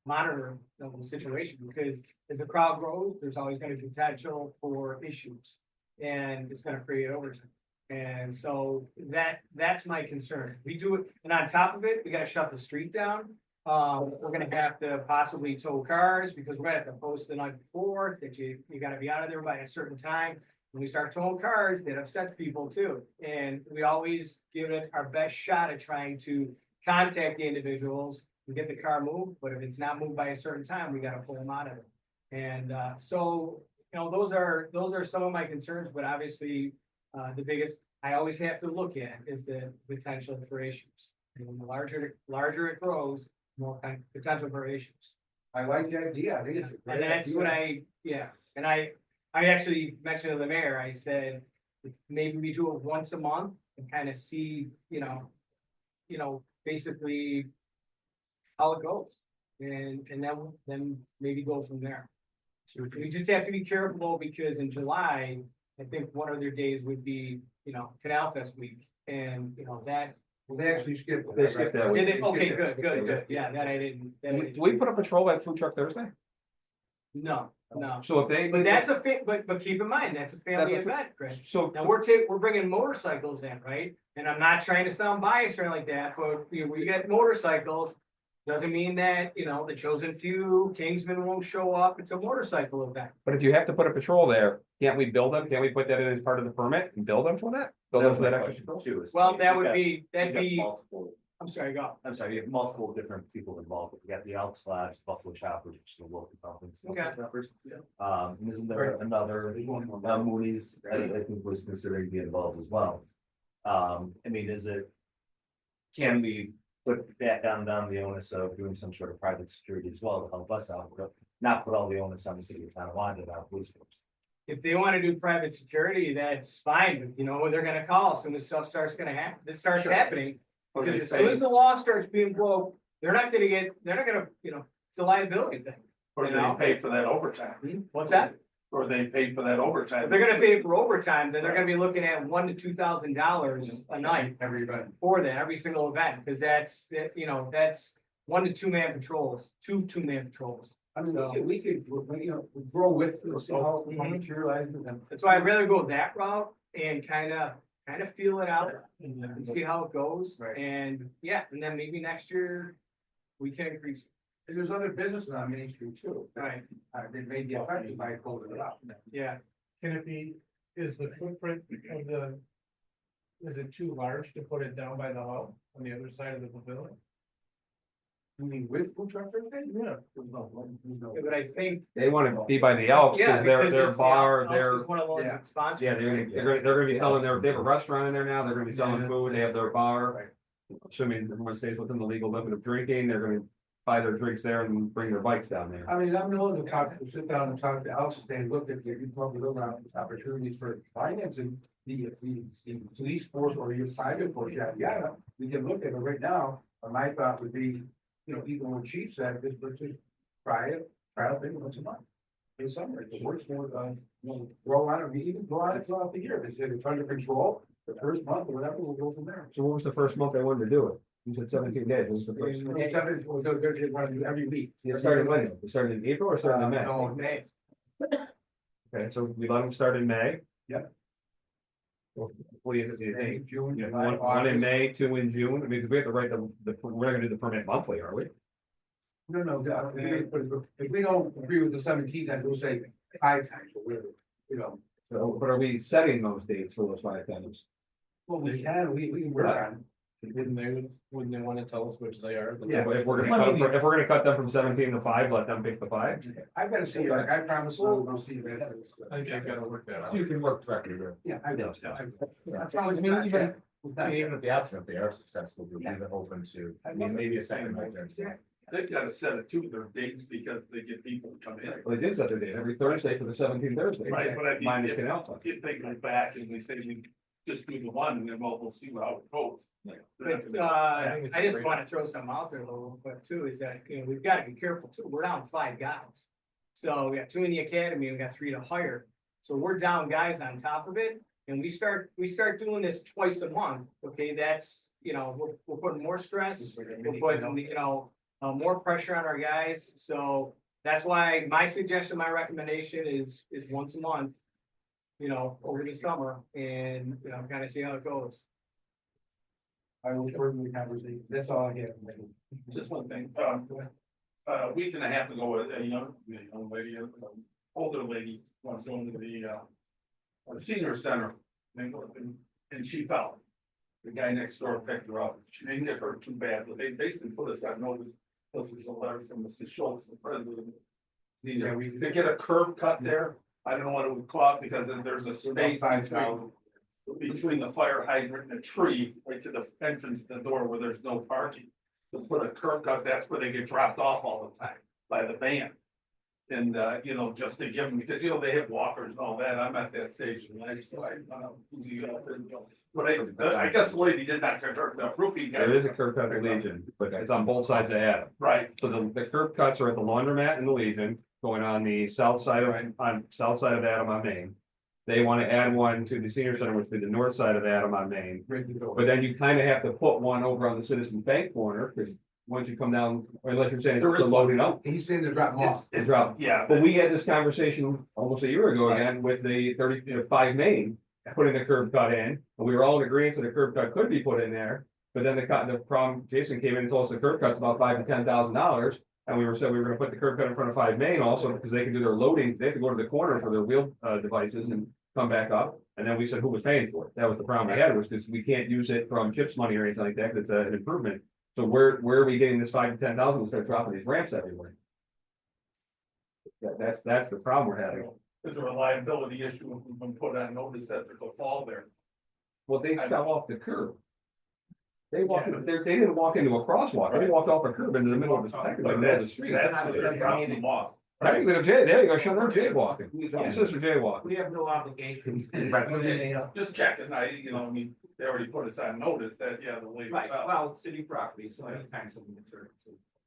monitor the situation, because as the crowd grows, there's always gonna be potential for issues. And it's gonna create overtime. And so that's my concern. We do it, and on top of it, we gotta shut the street down. We're gonna have to possibly tow cars, because we're gonna have to post the night before that you gotta be out of there by a certain time. When we start towing cars, that upsets people too. And we always give it our best shot at trying to contact the individuals and get the car moved, but if it's not moved by a certain time, we gotta pull them out of it. And so, those are some of my concerns, but obviously, the biggest I always have to look at is the potential for issues. And the larger it grows, more potential for issues. I like the idea. I think it's a great And that's idea. what and I actually mentioned to the mayor, I said, maybe we do it once a month and kind of see, basically how it goes. And then maybe go from there. So we just have to be careful, because in July, I think one of their days would be, Canal Fest week, and that. Well, they actually skipped. They skipped that week. Okay, good. Yeah, that I didn't. Do we put a patrol at Food Truck Thursday? No. So if they. But that's but keep in mind, that's a family That's a event, Chris. So. Now, we're bringing motorcycles in, right? And I'm not trying to sound biased or anything like that, but we get motorcycles. Doesn't mean that, the chosen few, Kingsman won't show up. It's a motorcycle event. But if you have to put a patrol there, can't we build them? Can't we put that in as part of the permit and build them for that? Build them for that extra patrol? Well, that'd be, Multiple, I'm sorry, go. I'm sorry, you have multiple different people involved. We got the Elks Lodge, Buffalo Choppers, which is the local companies. Okay. And isn't there another, Moody's, I think was considering being involved as well. Can we put that down the onus of doing some sort of private security as well to help us out, but not put all the onus on the city of Tonawanda and our police force? if they wanna do private security, that's fine, but you know, what they're gonna call as soon as stuff starts this starts happening. Or Because they as soon pay, as the law starts being broke, they're not gonna, you know, it's a liability thing. or they pay for that overtime, What's that? or they pay for that overtime. If they're gonna pay for overtime, then they're gonna be looking at $1,000 to $2,000 a night Every event. for that, every single event, because that's, you know, that's 1 to 2 man patrols, two man patrols. I mean, So- we could, you know, grow with, see how it Mhm. materializes and. That's why I'd rather go that route and kind of feel it out and see how it goes. Right. And yeah, and then maybe next year we can increase. And there's other businesses on Main Street too. Right. They may be affected by closing it up. Yeah, Can it be, is the footprint of the, is it too large to put it down by the hall on the other side of the pavilion? You mean with food truck Thursday? Yeah. Yeah, but I think. They wanna be by the Elks, Yeah, cause their, because their it's- bar, Elks their, is one of the ones yeah. that sponsors. yeah, they're gonna be selling they have a restaurant in there now, they're gonna be selling food, they have their bar. Assuming everyone stays within the legal limit of drinking, they're gonna buy their drinks there and bring their bikes down there. I mean, I'm willing to talk, to sit down and talk to Alex and say, look, if you probably look around opportunities for financing the police force or your private force, yeah, we can look at it right now. But my thought would be, you know, even when Chief said, this, let's just try it, trial thing once a month. In summer, if it works more, you know, grow on it, we even go on it throughout the year, if it's under control, the first month or whatever, we'll go from there. So what was the first month they wanted to do it? You said 17 days, what was the first? They're just running every week. They started when? They started in April or started in May? No, May. Okay, so we let them start in May? Yep. What do you May, think? June, Yeah, July, one in August. May, 2 in June, I mean, 'cause we have to write we're not gonna do the permit monthly, are we? No, if we don't agree with the 17th, then we'll say 5 times or whatever, you know. So, but are we setting those dates for those 5 times? Well, we can work on. Wouldn't they wanna tell us which they are? Yeah. If we're gonna cut them from 17 to 5, let them pick the 5? I've got to see, like, I promise we'll see that. I think I've gotta work that out. So you can work directly there. Yeah, I know. I promise. I mean, not even- yet. I mean, even at the outset, if they are successful, we'll leave it open to, I mean, maybe a second right there. Yeah. They've gotta set it to their dates because they get people to come in. Well, they did set their date every Thursday for the 17th Thursday. Right, but I mean, Minus if- canal fund. If they go back and we say we just do the one and then we'll see how it goes. But, I just want to throw something out there a little quick too, is that, you know, we've got to be careful too. We're down 5 guys. So we got 2 in the academy, we got 3 to hire. So we're down guys on top of it. And we start doing this twice a month. Okay, that's, you know, we're putting more stress. We're putting, you know, more pressure on our guys. So that's why my suggestion, my recommendation is once a month. You know, over the summer and, you know, kind of see how it goes. I will further the conversation. That's all I have. Just one thing, a week and a half ago, a young lady, older lady, was going to the senior center. And she fell. The guy next door picked her up. She didn't get hurt too bad, but they basically put us on notice. This was a letter from Mrs. Schultz, the president. To get a curb cut there, I don't know what it would cost because then there's a space between the fire hydrant and the tree, right to the entrance to the door where there's no parking. To put a curb cut, that's where they get dropped off all the time by the van. And, you know, just to give them, because, you know, they have walkers and all that, I'm at that stage in life, so easy up and, but I guess the lady did not convert the roofing guy. There is a curb cut at the Legion, but it's on both sides of Adam. Right, So the curb cuts are at the laundromat and the Legion, going on the south side of Adam on Main. They want to add one to the senior center, which would be the north side of Adam on Main. But then you kind of have to put one over on the Citizens Bank corner, because once you come down, or unless you're saying There it's is loading up. He's saying to drop them off. it's, Drop. yeah. But we had this conversation almost a year ago again with the 5 Main, putting the curb cut in, and we were all in agreement that a curb cut could be put in there. But then the problem, Jason came in and told us the curb cut's about $5,000 to $10,000. And we were gonna put the curb cut in front of 5 Main also, because they can do their loading, they have to go to the corner for their wheel devices and come back up. And then we said, who was paying for it? That was the problem we had, was because we can't use it from CHIPS money or anything like that, 'cause it's an improvement. So where are we getting this 5,000 to 10,000 to start dropping these ramps everywhere? That's the problem we're having. There's a reliability issue if we've been put on notice that there's a fall there. Well, they fell off the curb. They they didn't walk into a crosswalk, they walked off a curb into the middle of the, But middle of the that's street. what they're dropping them off. Technically, there you go, show them jaywalking. Your sister jaywalking. We have no obligation. Just checking, I mean, they already put us on notice that, yeah, the way. Right, well, it's city property, so anytime something occurs.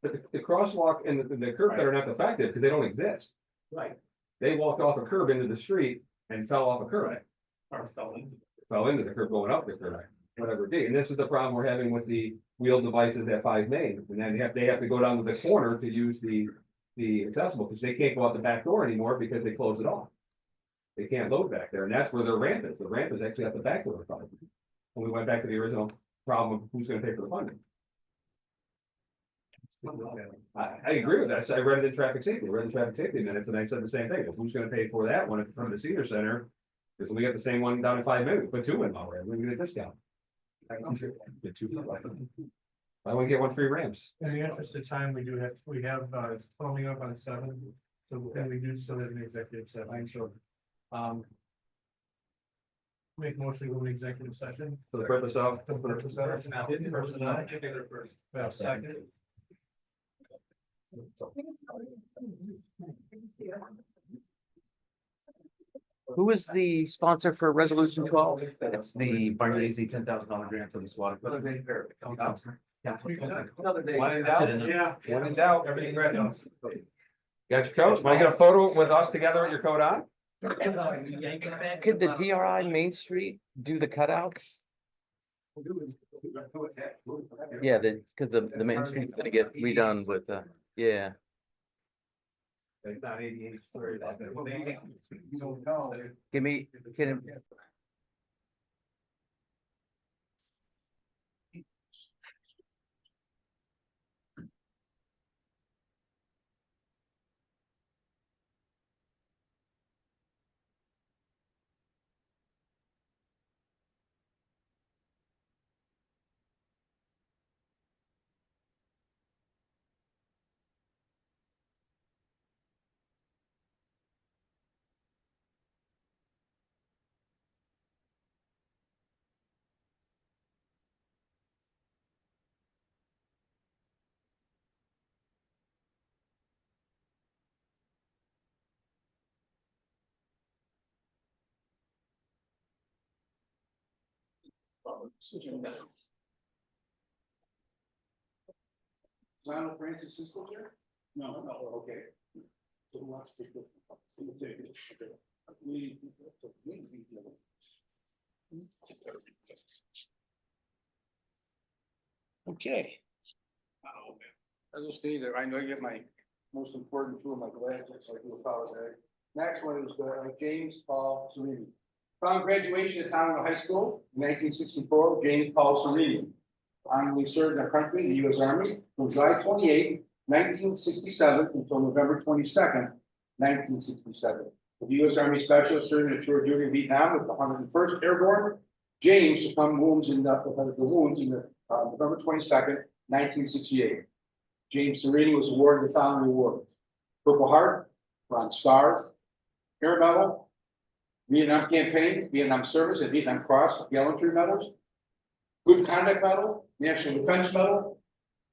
But the crosswalk and the curb that are not effective because they don't exist. Right. They walked off a curb into the street and fell off a curb. Or fell into. Fell into the curb going up the curb, whatever it be. And this is the problem we're having with the wheel devices at 5 Main. And then they have to go down to the corner to use the accessible, because they can't go out the back door anymore because they closed it off. They can't load back there, and that's where their ramp is. The ramp is actually at the back door. And we went back to the original problem of who's gonna pay for the funding. I agree with that. So I read it in traffic safety, minutes, and I said the same thing. Who's gonna pay for that one from the senior center? Because we got the same one down in 5 minutes, put 2 in already, we get a discount. Get 2 for life. I want to get 1 free ramps. In the interest of time, we have, it's coming up on 7, so can we do so as an executive session, sure. Make motion to go to executive session. For the purpose of. Personnel. We have second. Who is the sponsor for resolution 12? It's the Barnese $10,000 grant for the SWAT. Another day. One in doubt. Yeah. One in doubt. Everything ready. Got your coat? Want to get a photo with us together with your coat on? Could the DRI Main Street do the cutouts? Yeah, because the Main Street's gonna get redone with, yeah. It's not 88. Give me, can, Ronald Francis is still there? No, okay. So who wants to take it? So we'll take it. Okay. Okay. I just need it. I know I get my most important two of my glasses, so I do apologize. Next one is James Paul Sereni. Following graduation at Town High School in 1964, James Paul Sereni honorably served our country in the U.S. Army from July 28, 1967 until November 22nd, 1967. The U.S. Army Specialist serving a tour of duty in Vietnam with the 101st Airborne. James succumbed wounds in November 22nd, 1968. James Sereni was awarded the following awards: Purple Heart, Bronze Star, Air Medal, Vietnam Campaign, Vietnam Service, and Vietnam Cross Gallantry Medals, Good Conduct Medal, National Defense Medal,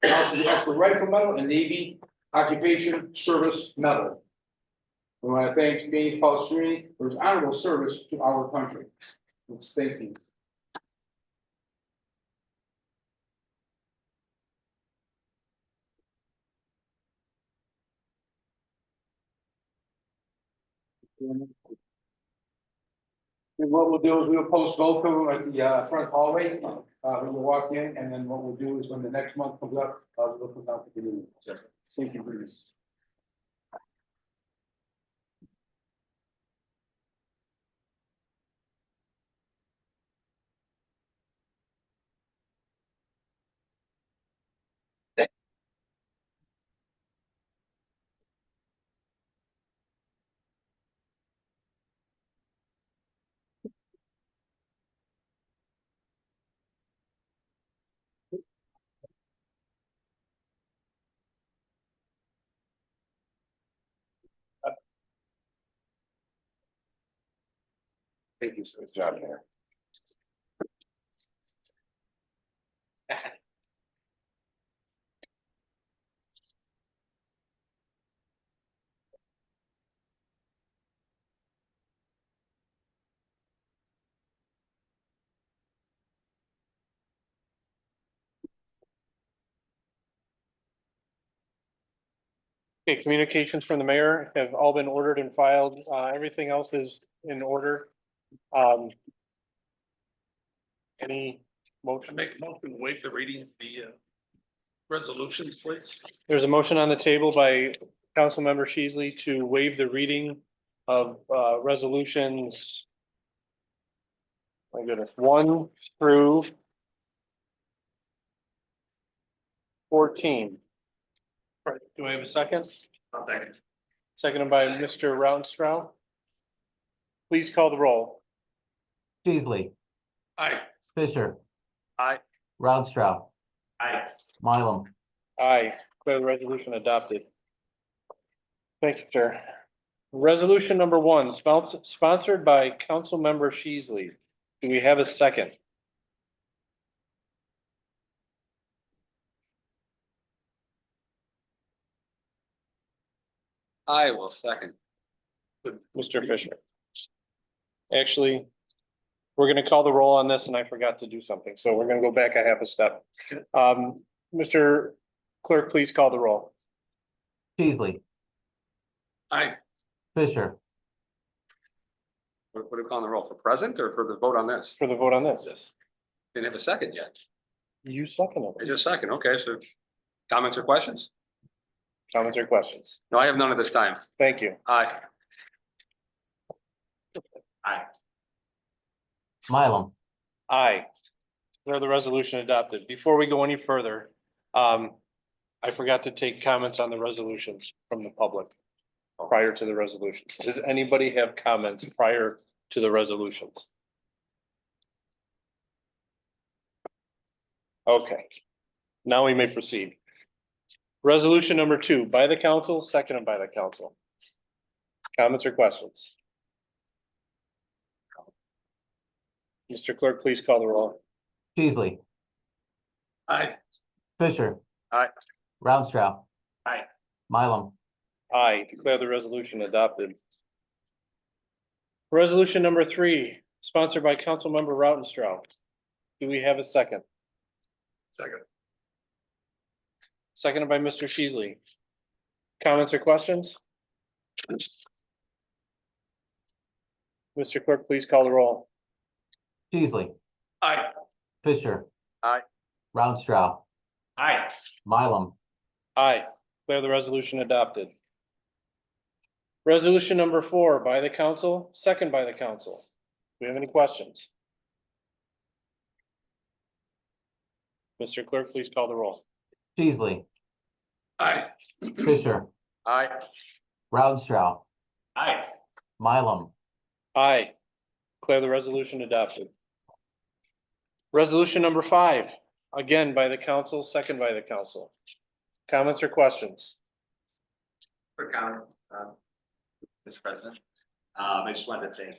also the Expert Rifle Medal, and Navy Occupation Service Medal. We want to thank James Paul Sereni for his honorable service to our country. Thank you. And what we'll do is we'll post both of them at the front hallway, when you walk in, and then what we'll do is when the next month comes up, we'll put out the community. Thank you, Bruce. Thank you, sir. Good job there. Okay, communications from the mayor have all been ordered and filed. Everything else is in order. Any motion? Make a motion to waive the readings, the resolutions, please. There's a motion on the table by Councilmember Sheasley to waive the reading of resolutions. My goodness, 1 through 14. Right, do I have a second? Seconded by Mr. Rounstrau. Please call the roll. Beasley, Aye. Fisher. Aye. Rounstrau, Aye. Mylum. Aye, declare the resolution adopted. Thank you, sir. Resolution number 1, sponsored by Councilmember Sheasley. Do we have a second? I will second. Mr. Fisher. Actually, we're gonna call the roll on this and I forgot to do something, so we're gonna go back a half a step. Mr. Clerk, please call the roll. Beasley, Aye. Fisher, What are we calling the roll for present or for the vote on this? For the vote on this. Didn't have a second yet. You seconded I it. just second. Okay, so comments or questions? Comments or questions? No, I have none at this time. Thank you. Aye. Mylum. Aye. Declare the resolution adopted. Before we go any further, I forgot to take comments on the resolutions from the public prior to the resolutions. Does anybody have comments prior to the resolutions? Okay, now we may proceed. Resolution number 2, by the council, seconded by the council. Comments or questions? Mr. Clerk, please call the roll. Beasley, Aye. Fisher. Aye. Rounstrau. Aye. Mylum. Aye, declare the resolution adopted. Resolution number 3, sponsored by Councilmember Rautenstrau. Do we have a second? Second. Seconded by Mr. Sheasley. Comments or questions? Mr. Clerk, please call the roll. Beasley, Aye. Fisher. Aye. Rounstrau, Aye. Mylum. Aye, declare the resolution adopted. Resolution number 4, by the council, second by the council. Do we have any questions? Mr. Clerk, please call the roll. Beasley, Aye. Fisher. Aye. Rounstrau, Aye. Mylum. Aye, declare the resolution adopted. Resolution number 5, again by the council, second by the council. Comments or questions? Quick comment, Mr. President. I just wanted to thank,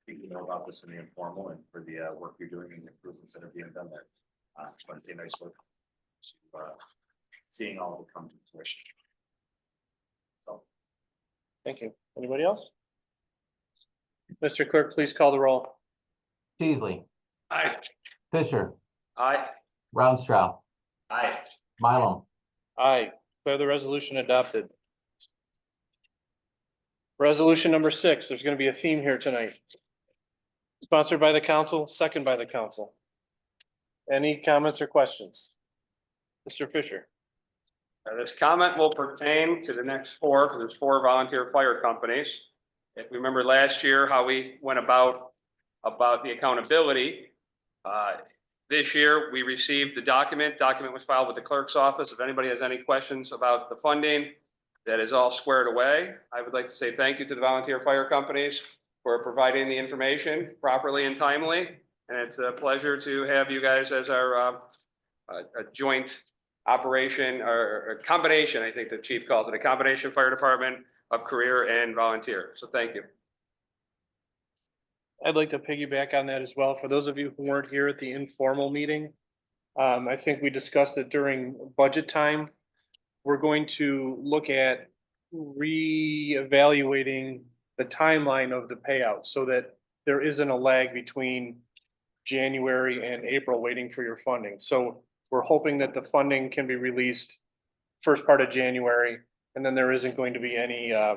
people know about this in the informal and for the work you're doing and the improvements that are being done there. It's going to be nice work. Seeing all of it come to fruition. So. Thank you. Anybody else? Mr. Clerk, please call the roll. Beasley, Aye. Fisher. Aye. Rounstrau, Aye. Mylum. Aye, declare the resolution adopted. Resolution number 6, there's gonna be a theme here tonight. Sponsored by the council, second by the council. Any comments or questions? Mr. Fisher. This comment will pertain to the next 4, because there's 4 volunteer fire companies. If we remember last year, how we went about the accountability. This year, we received the document was filed with the clerk's office. If anybody has any questions about the funding, that is all squared away. I would like to say thank you to the volunteer fire companies for providing the information properly and timely. And it's a pleasure to have you guys as our a joint operation or a combination, I think the chief calls it, a combination fire department of career and volunteer. So thank you. I'd like to piggyback on that as well. For those of you who weren't here at the informal meeting, I think we discussed it during budget time. We're going to look at reevaluating the timeline of the payout so that there isn't a lag between January and April waiting for your funding. So we're hoping that the funding can be released first part of January. And then there isn't going to be any, I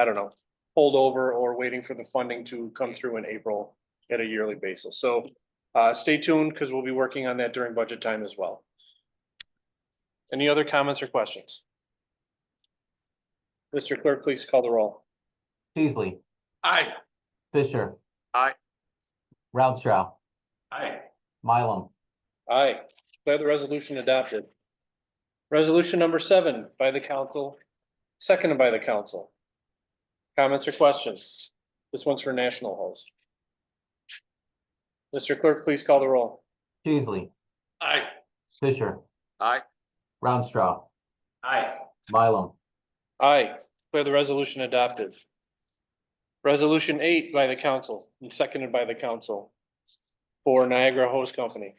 don't know, holdover or waiting for the funding to come through in April at a yearly basis. So stay tuned because we'll be working on that during budget time as well. Any other comments or questions? Mr. Clerk, please call the roll. Teasley, Aye. Fisher. Aye. Rounstrau, Aye. Mylum, Aye. Declare the resolution adopted. Resolution number 7 by the council, seconded by the council. Comments or questions? This one's for national host. Mr. Clerk, please call the roll. Teasley, Aye. Fisher. Aye. Rounstrau, Aye. Mylum, Aye. Declare the resolution adopted. Resolution 8 by the council and seconded by the council for Niagara Hose Company.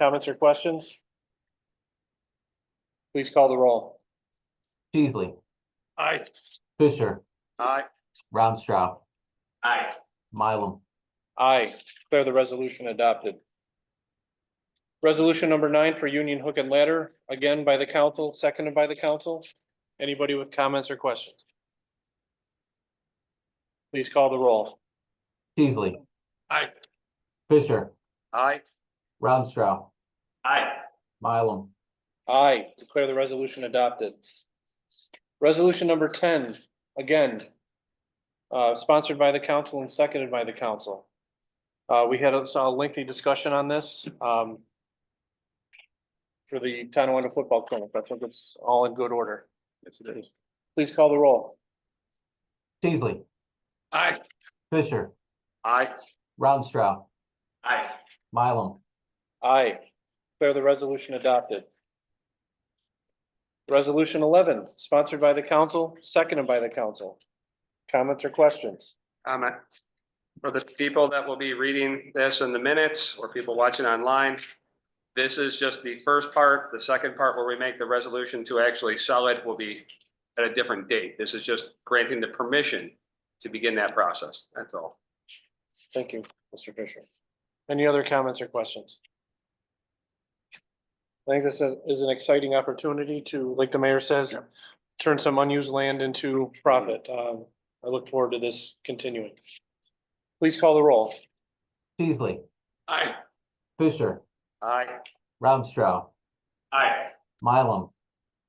Comments or questions? Please call the roll. Teasley, Aye. Fisher, Aye. Rounstrau, Aye. Mylum, Aye. Declare the resolution adopted. Resolution number 9 for Union Hook and Ladder, again by the council, seconded by the council. Anybody with comments or questions? Please call the roll. Teasley, Aye. Fisher, Aye. Rounstrau, Aye. Mylum, Aye. Declare the resolution adopted. Resolution number 10, again, sponsored by the council and seconded by the council. We had a lengthy discussion on this, for the Tonawanda Football Clinic. I think it's all in good order. Yes, it is. Please call the roll. Teasley, Aye. Fisher, Aye. Rounstrau, Aye. Mylum, Aye. Declare the resolution adopted. Resolution 11, sponsored by the council, seconded by the council. Comments or questions? Comment. For the people that will be reading this in the minutes or people watching online, this is just the first part. The second part where we make the resolution to actually sell it will be at a different date. This is just granting the permission to begin that process. That's all. Thank you, Mr. Fisher. Any other comments or questions? I think this is an exciting opportunity to, like the mayor says, turn some unused land into profit. I look forward to this continuing. Please call the roll. Teasley, Aye. Fisher, Aye. Rounstrau, Aye. Mylum,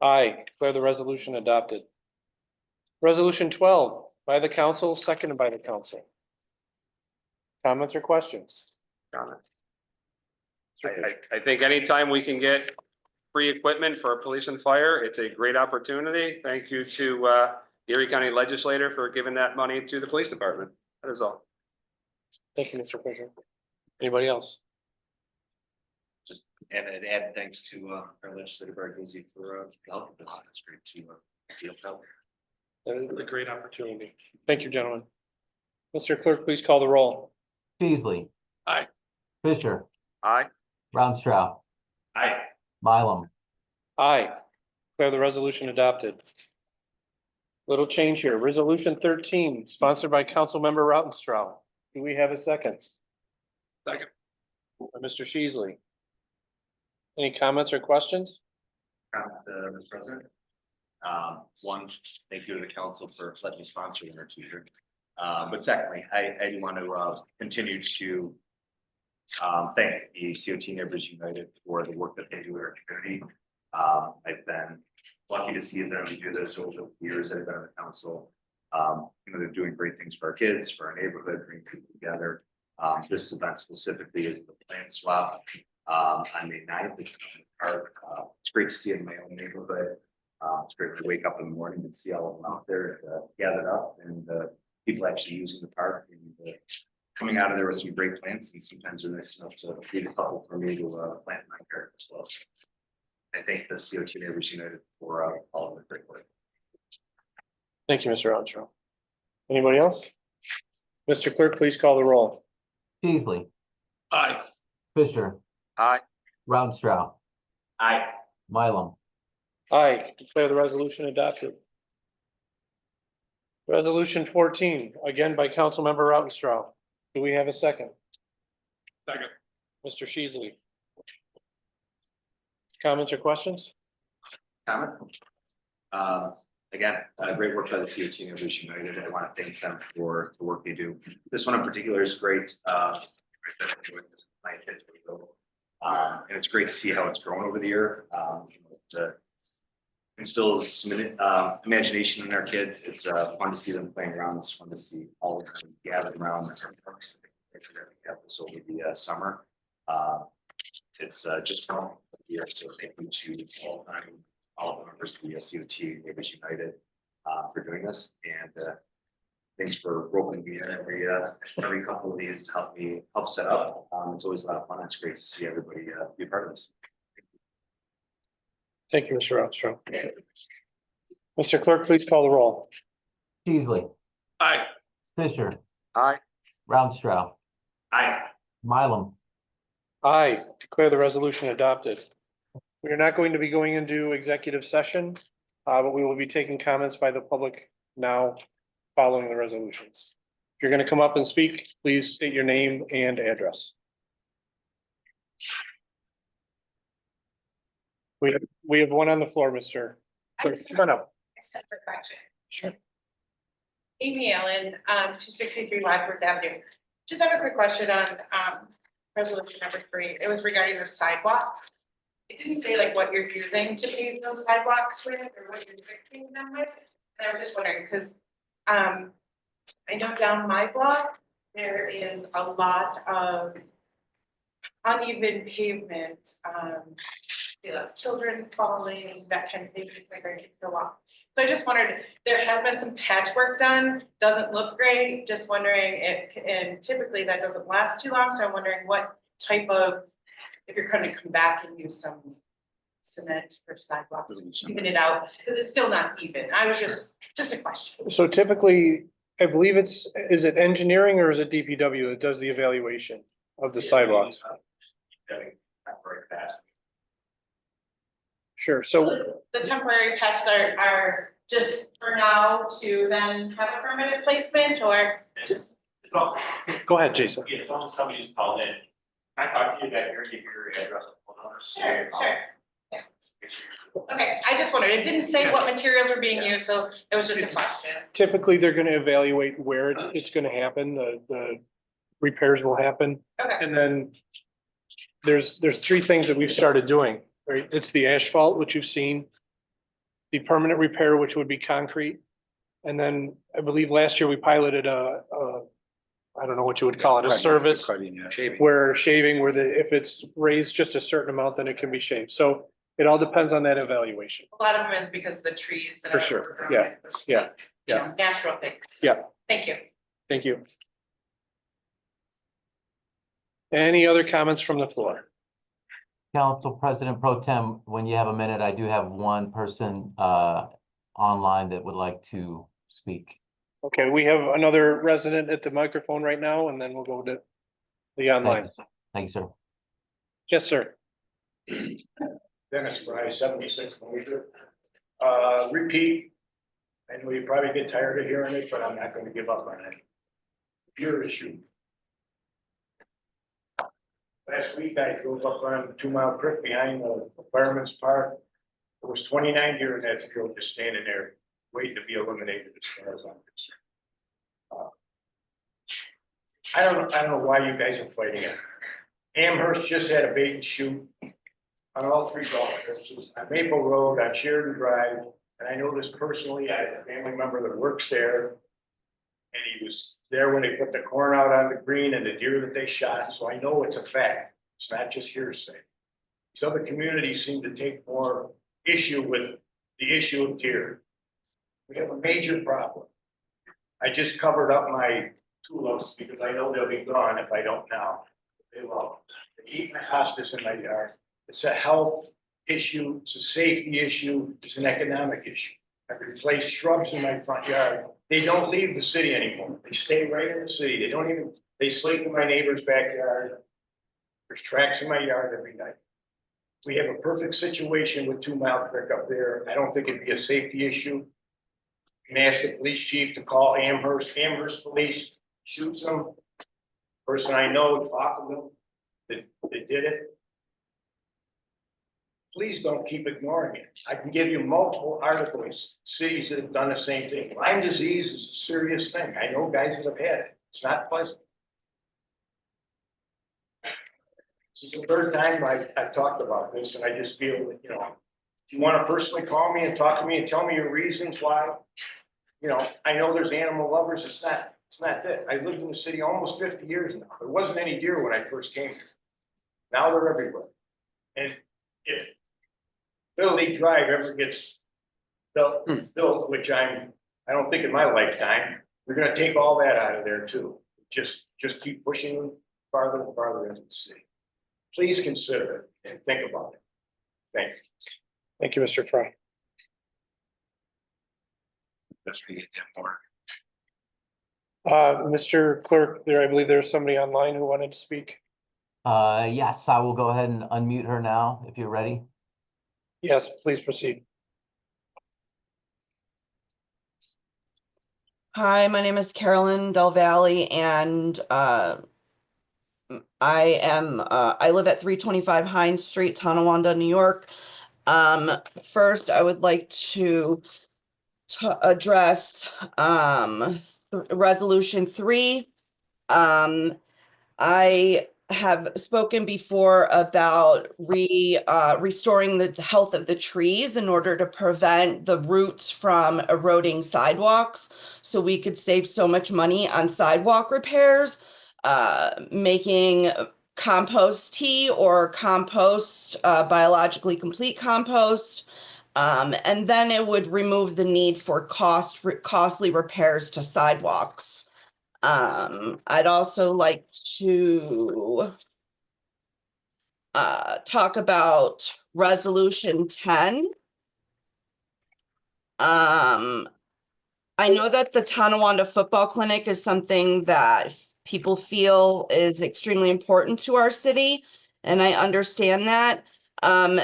Aye. Declare the resolution adopted. Resolution 12 by the council, seconded by the council. Comments or questions? Comments. I think anytime we can get free equipment for police and fire, it's a great opportunity. Thank you to Erie County Legislator for giving that money to the police department. That is all. Thank you, Mr. Fisher. Anybody else? Just add thanks to our legislator Barguzzi for helping us. It's great to help. That is a great opportunity. Thank you, gentlemen. Mr. Clerk, please call the roll. Teasley. Aye. Fisher, Aye. Rounstrau, Aye. Mylum, Aye. Declare the resolution adopted. Little change here. Resolution 13, sponsored by Councilmember Rautenstrau. Do we have a second? Second. By Mr. Sheasley. Any comments or questions? Mr. President. One, thank you to the council for letting me sponsor one or two here. But secondly, I do want to continue to thank the COT Neighbors United for the work that they do in our community. I've been lucky to see them do this over the years that I've been on the council. They're doing great things for our kids, for our neighborhood, bringing people together. This event specifically is the plant swap on May 9th. It's in the park. It's great to see it in my own neighborhood. It's great to wake up in the morning and see all of them out there gathered up and people actually using the park and coming out of there with some great plants, and sometimes they're nice enough to feed a couple for me to plant in my garden as well. So I thank the COT Neighbors United for all of the great work. Thank you, Mr. Rautenstrau. Anybody else? Mr. Clerk, please call the roll. Teasley, Aye. Fisher, Aye. Rounstrau, Aye. Mylum, Aye. Declare the resolution adopted. Resolution 14, again by Councilmember Rautenstrau. Do we have a second? Second. Mr. Sheasley. Comments or questions? comment. Again, great work by the COT and Evolution United. I want to thank them for the work they do. This one in particular is great. And it's great to see how it's grown over the year. It instills some imagination in our kids. It's fun to see them playing around. It's fun to see all of them gathered around our parks. We have this over the summer. It's just grown here. So thank you to all the members of the COT, Neighbors United, for doing this. And thanks for roping me in every couple of these to help set up. It's always a lot of fun. It's great to see everybody be a part of this. Thank you, Mr. Armstrong. Mr. Clerk, please call the roll. Teasley, Aye. Fisher. Aye. Rounstrau, Aye. Mylum. Aye, declare the resolution adopted. We are not going to be going into executive session, but we will be taking comments by the public now following the resolutions. If you're going to come up and speak, please state your name and address. We have one on the floor, Mr. Clerk. Come on up. Sure. Amy Allen, 263 Wadsworth Avenue. Just have a quick question on resolution number 3. It was regarding the sidewalks. It didn't say like what you're using to pave those sidewalks with or what you're fixing them with. And I was just wondering because I know down my block there is a lot of uneven pavement, children falling, that kind of thing, like our kids go off. So I just wondered, there has been some patchwork done, doesn't look great, just wondering if, and typically that doesn't last too long, so I'm wondering what type of, if you're going to come back and use some cement for sidewalks, even it out, because it's still not even. I was just a question. So typically, I believe is it engineering or is it DPW that does the evaluation of the sidewalks? Sure, so The temporary patches are just for now to then have a permanent placement or? go ahead, Jason. Yeah, it's almost somebody's called in. I talked to you about your address. Sure. Yeah. Okay, I just wondered, it didn't say what materials were being used, so it was just a question. Typically, they're gonna evaluate where it's gonna happen, the repairs will happen. Okay, And then there's 3 things that we've started doing, right? It's the asphalt, which you've seen. The permanent repair, which would be concrete. And then I believe last year we piloted I don't know what you would call it, a service where if it's raised just a certain amount, then it can be shaved. So it all depends on that evaluation. a lot of them is because of the trees that For are. sure, overgrown, yeah, yeah, you know, natural things. Yeah. Thank you. Thank you. Any other comments from the floor? Council President Pro Tem, when you have a minute, I do have one person online that would like to speak. Okay, we have another resident at the microphone right now, and then we'll go to the online. Thank you, sir. Yes, sir. Dennis Fry, 76 Mosher. Repeat. I know you probably get tired of hearing it, but I'm not going to give up on it. Your issue. Last week I drove up on 2 Mile Creek behind the Fireman's Park. There was 29 deer in that field just standing there waiting to be eliminated as far as I'm concerned. I don't know why you guys are fighting it. Amherst just had a bait and shoot on all 3 golf courses, on Maple Road, on Sheridan Drive, and I know this personally. I have a family member that works there. And he was there when they put the corn out on the green and the deer that they shot, so I know it's a fact. It's not just hearsay. These other communities seem to take more issue with the issue of deer. We have a major problem. I just covered up my tulips because I know they'll be gone if I don't now. They will. They eat my hostas in my yard. It's a health issue, it's a safety issue, it's an economic issue. I've replaced shrubs in my front yard. They don't leave the city anymore. They stay right in the city. They sleep in my neighbor's backyard. There's tracks in my yard every night. We have a perfect situation with 2 Mile Creek up there. I don't think it'd be a safety issue. You can ask the police chief to call Amherst police, shoots them. Person I know, talked to them, that did it. please don't keep ignoring it. I can give you multiple articles, cities that have done the same thing. Lyme disease is a serious thing. I know guys that have had it. It's not pleasant. This is the third time I've talked about this, and I just feel that, if you want to personally call me and talk to me and tell me your reasons why, I know there's animal lovers. It's not that. I lived in the city almost 50 years now. There wasn't any deer when I first came here. Now they're everywhere. And if Little League Drive ever gets built, which I don't think in my lifetime, we're gonna take all that out of there too. Just keep pushing farther and farther into the city. Please consider it and think about it. Thanks. Thank you, Mr. Fry. Mr. Clerk, I believe there's somebody online who wanted to speak. Yes, I will go ahead and unmute her now if you're ready. Yes, please proceed. Hi, my name is Carolyn Del Valle, and I live at 325 Hines Street, Tonawanda, New York. First, I would like to address Resolution 3. I have spoken before about restoring the health of the trees in order to prevent the roots from eroding sidewalks, so we could save so much money on sidewalk repairs, making compost tea or compost, biologically complete compost. And then it would remove the need for costly repairs to sidewalks. I'd also like to talk about Resolution 10. I know that the Tonawanda Football Clinic is something that people feel is extremely important to our city, and I understand that.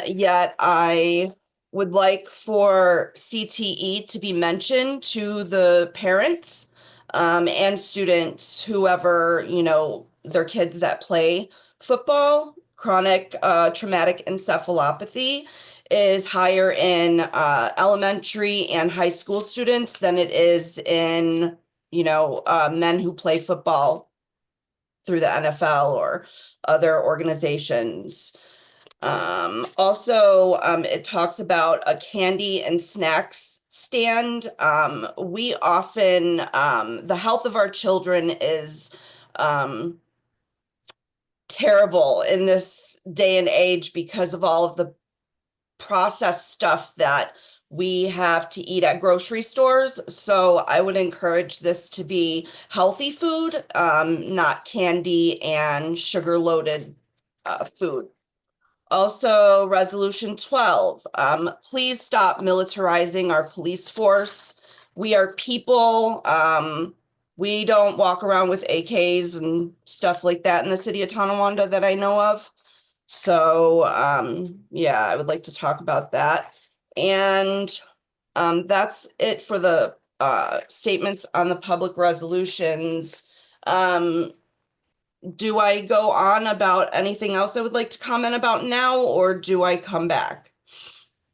Yet I would like for CTE to be mentioned to the parents and students, whoever, their kids that play football. Chronic traumatic encephalopathy is higher in elementary and high school students than it is in, men who play football through the NFL or other organizations. Also, it talks about a candy and snacks stand. We often, the health of our children is terrible in this day and age because of all of the processed stuff that we have to eat at grocery stores. So I would encourage this to be healthy food, not candy and sugar-loaded food. Also, Resolution 12, please stop militarizing our police force. We are people. We don't walk around with AKs and stuff like that in the city of Tonawanda that I know of. So, yeah, I would like to talk about that. And that's it for the statements on the public resolutions. Do I go on about anything else I would like to comment about now, or do I come back?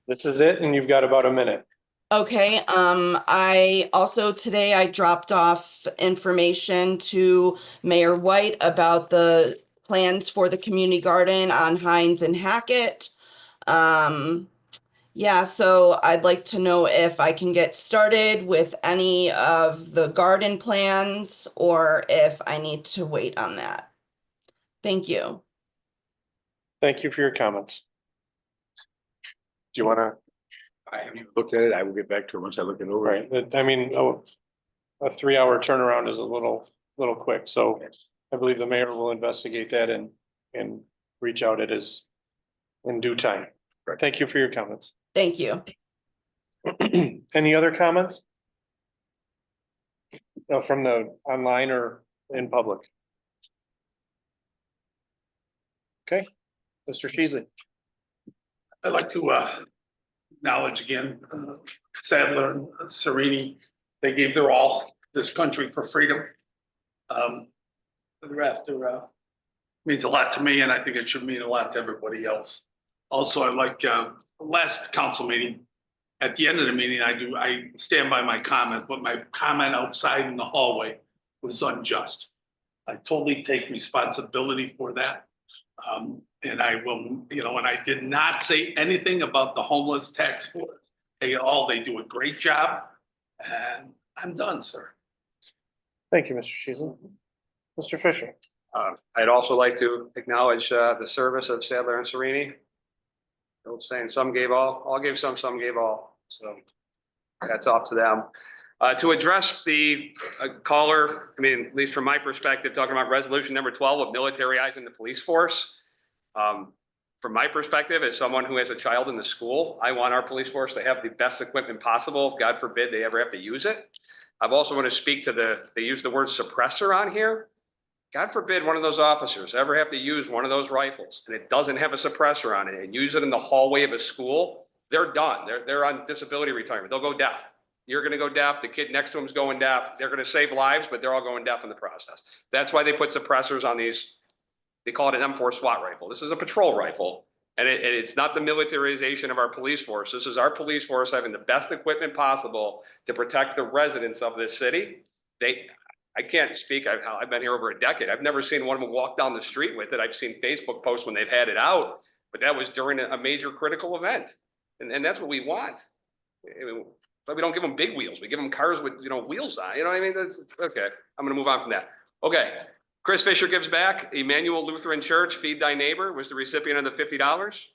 This is it, and you've got about a minute. Okay, I also today I dropped off information to Mayor White about the plans for the community garden on Hines and Hackett. Yeah, so I'd like to know if I can get started with any of the garden plans or if I need to wait on that. Thank you. Thank you for your comments. Do you want to? I haven't even looked at it. I will get back to it once I look it over. Right, I mean, a 3-hour turnaround is a little quick, so I believe the mayor will investigate that and reach out in due time. Thank you for your comments. Thank you. Any other comments? No, from the online or in public? Okay, Mr. Sheasley. I'd like to acknowledge again, Sadler and Serini. They gave their all this country for freedom. Means a lot to me, and I think it should mean a lot to everybody else. Also, I like, last council meeting, at the end of the meeting, I stand by my comments, but my comment outside in the hallway was unjust. I totally take responsibility for that. And I will, and I did not say anything about the homeless task force. They do a great job, and I'm done, sir. Thank you, Mr. Sheehan. Mr. Fisher. I'd also like to acknowledge the service of Sadler and Serini. The old saying, some gave all gave some gave all. So that's off to them. To address the caller, I mean, at least from my perspective, talking about resolution number 12 of militarizing the police force. From my perspective, as someone who has a child in the school, I want our police force to have the best equipment possible. God forbid they ever have to use it. I've also want to speak to they use the word suppressor on here. God forbid one of those officers ever have to use one of those rifles and it doesn't have a suppressor on it and use it in the hallway of a school. They're done. They're on disability retirement. They'll go deaf. You're going to go deaf. The kid next to him is going deaf. They're going to save lives, but they're all going deaf in the process. That's why they put suppressors on these. They call it an M4 SWAT rifle. This is a patrol rifle. And it's not the militarization of our police force. This is our police force having the best equipment possible to protect the residents of this city. I can't speak. I've been here over a decade. I've never seen one of them walk down the street with it. I've seen Facebook posts when they've had it out, but that was during a major critical event. And that's what we want. But we don't give them big wheels. We give them cars with, wheels on, you know what I mean? That's okay. I'm going to move on from that. Okay. Chris Fisher gives back. Emmanuel Lutheran Church, Feed Thy Neighbor, was the recipient of the $50.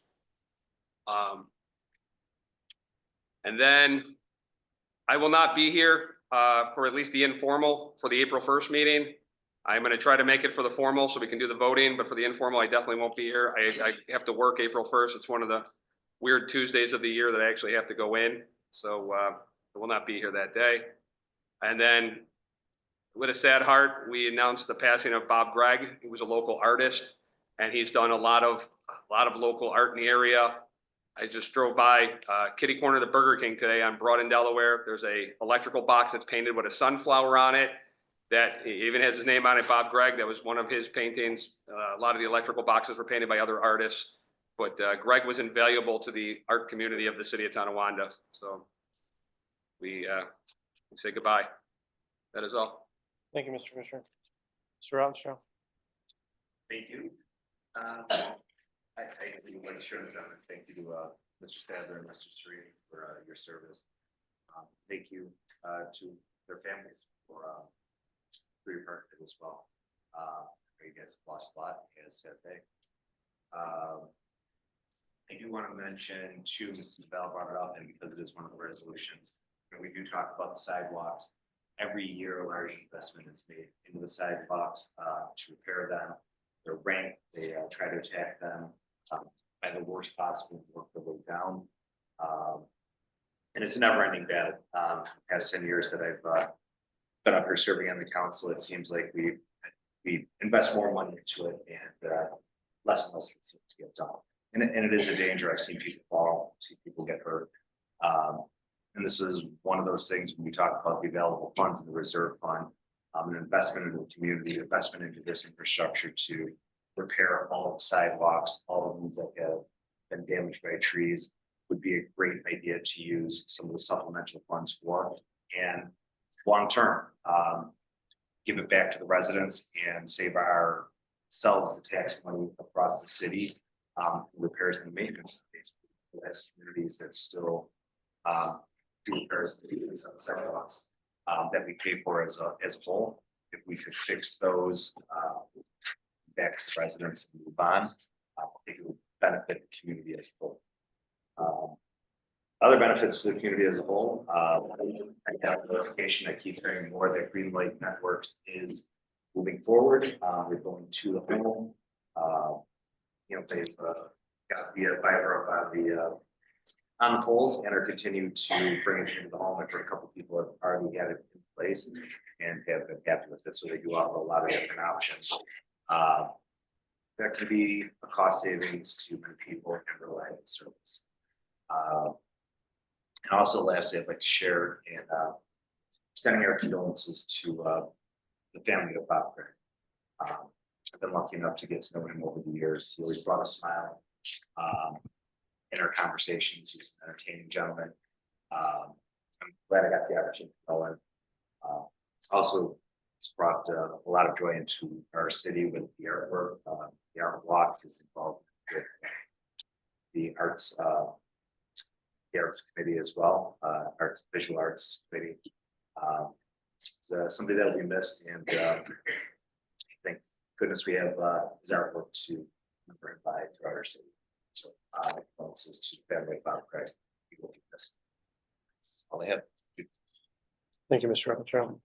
And then I will not be here for at least the informal for the April 1st meeting. I'm going to try to make it for the formal so we can do the voting, but for the informal, I definitely won't be here. I have to work April 1st. It's one of the weird Tuesdays of the year that I actually have to go in. So I will not be here that day. And then with a sad heart, we announced the passing of Bob Gregg. He was a local artist and he's done a lot of local art in the area. I just drove by kitty corner of the Burger King today on Broad in Delaware. There's a electrical box that's painted with a sunflower on it that even has his name on it, Bob Gregg. That was one of his paintings. A lot of the electrical boxes were painted by other artists, but Greg was invaluable to the art community of the city of Tonawanda. So we say goodbye. That is all. Thank you, Mr. Fisher. Mr. Rounstrau. Thank you. I do want to share this out. Thank you to Mr. Stadler and Mr. Sri for your service. Thank you to their families for your partnership as well. You guys lost a lot, as said they. I do want to mention too, Mrs. Bell brought it up, and because it is one of the resolutions, and we do talk about the sidewalks. Every year, a large investment is made into the sidewalks to repair them. They're ranked. They try to attack them by the worst possible, work their way down. And it's a never-ending battle. Past 10 years that I've been up here serving on the council, it seems like we invest more money into it, and less and less seems to get done. And it is a danger. I've seen people fall, see people get hurt. And this is one of those things when we talk about the available funds in the reserve fund, an investment in the community, investment into this infrastructure to repair all of the sidewalks, all of these that have been damaged by trees would be a great idea to use some of the supplemental funds for. And long term, give it back to the residents and save ourselves the tax money across the city, repairs and maintenance. That's communities that still do repairs and maintenance on sidewalks that we pay for as a whole. If we could fix those back to the residents and move on, I think it would benefit the community as a whole. Other benefits to the community as a whole, I have notification, I keep hearing more that Green Lake Networks is moving forward. We're going to the home. They've got the fiber up on the poles and are continuing to bring it into the home. After a couple of people have already had it in place and have been happy with it. So they do offer a lot of different options. That could be a cost savings to many people and reliable service. And also lastly, I'd like to share and extending our condolences to the family of Bob Gregg. I've been lucky enough to get to know him over the years. He always brought a smile. in our conversations. He was an entertaining gentleman. I'm glad I got the opportunity to know him. Also, it's brought a lot of joy into our city with the artwork. The art walk is involved with the arts committee as well, visual arts committee. So somebody that'll be missed, and thank goodness we have his artwork to bring by throughout our city. So condolences to the family of Bob Craig. He will be missed. That's all I have. Thank you, Mr. Rapporteur.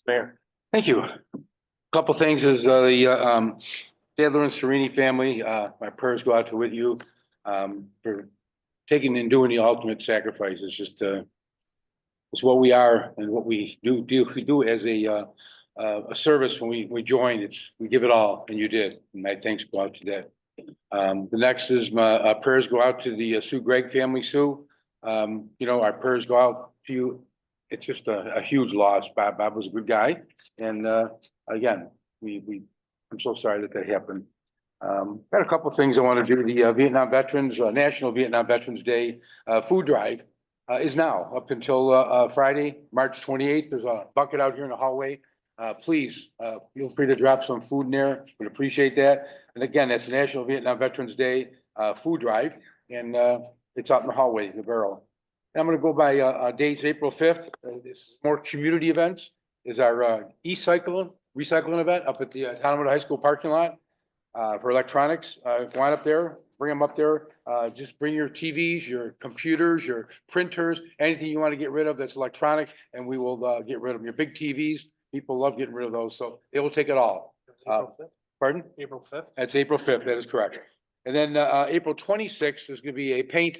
Mayor. Thank you. Couple things is the Sadler and Serini family, my prayers go out to with you for taking and doing the ultimate sacrifice. It's just it's what we are and what we do as a service when we join. We give it all, and you did. And my thanks go out to that. The next is my prayers go out to the Sue Gregg family. Sue, you know, our prayers go out to you. It's just a huge loss. Bob was a good guy, and again, I'm so sorry that happened. Got a couple of things I want to do. The Vietnam Veterans National Vietnam Veterans Day food drive is now up until Friday, March 28th. There's a bucket out here in the hallway. Please feel free to drop some food in there. We'd appreciate that. And again, that's the National Vietnam Veterans Day food drive, and it's out in the hallway, the barrel. And I'm going to go by dates. April 5th. This is more community events. Is our recycling event up at the Tonawanda High School parking lot for electronics. Go on up there, bring them up there. Just bring your TVs, your computers, your printers, anything you want to get rid of that's electronic, and we will get rid of them. Your big TVs, people love getting rid of those, so they will take it all. Pardon? April 5th. That's April 5th. That is correct. And then April 26th is going to be a paint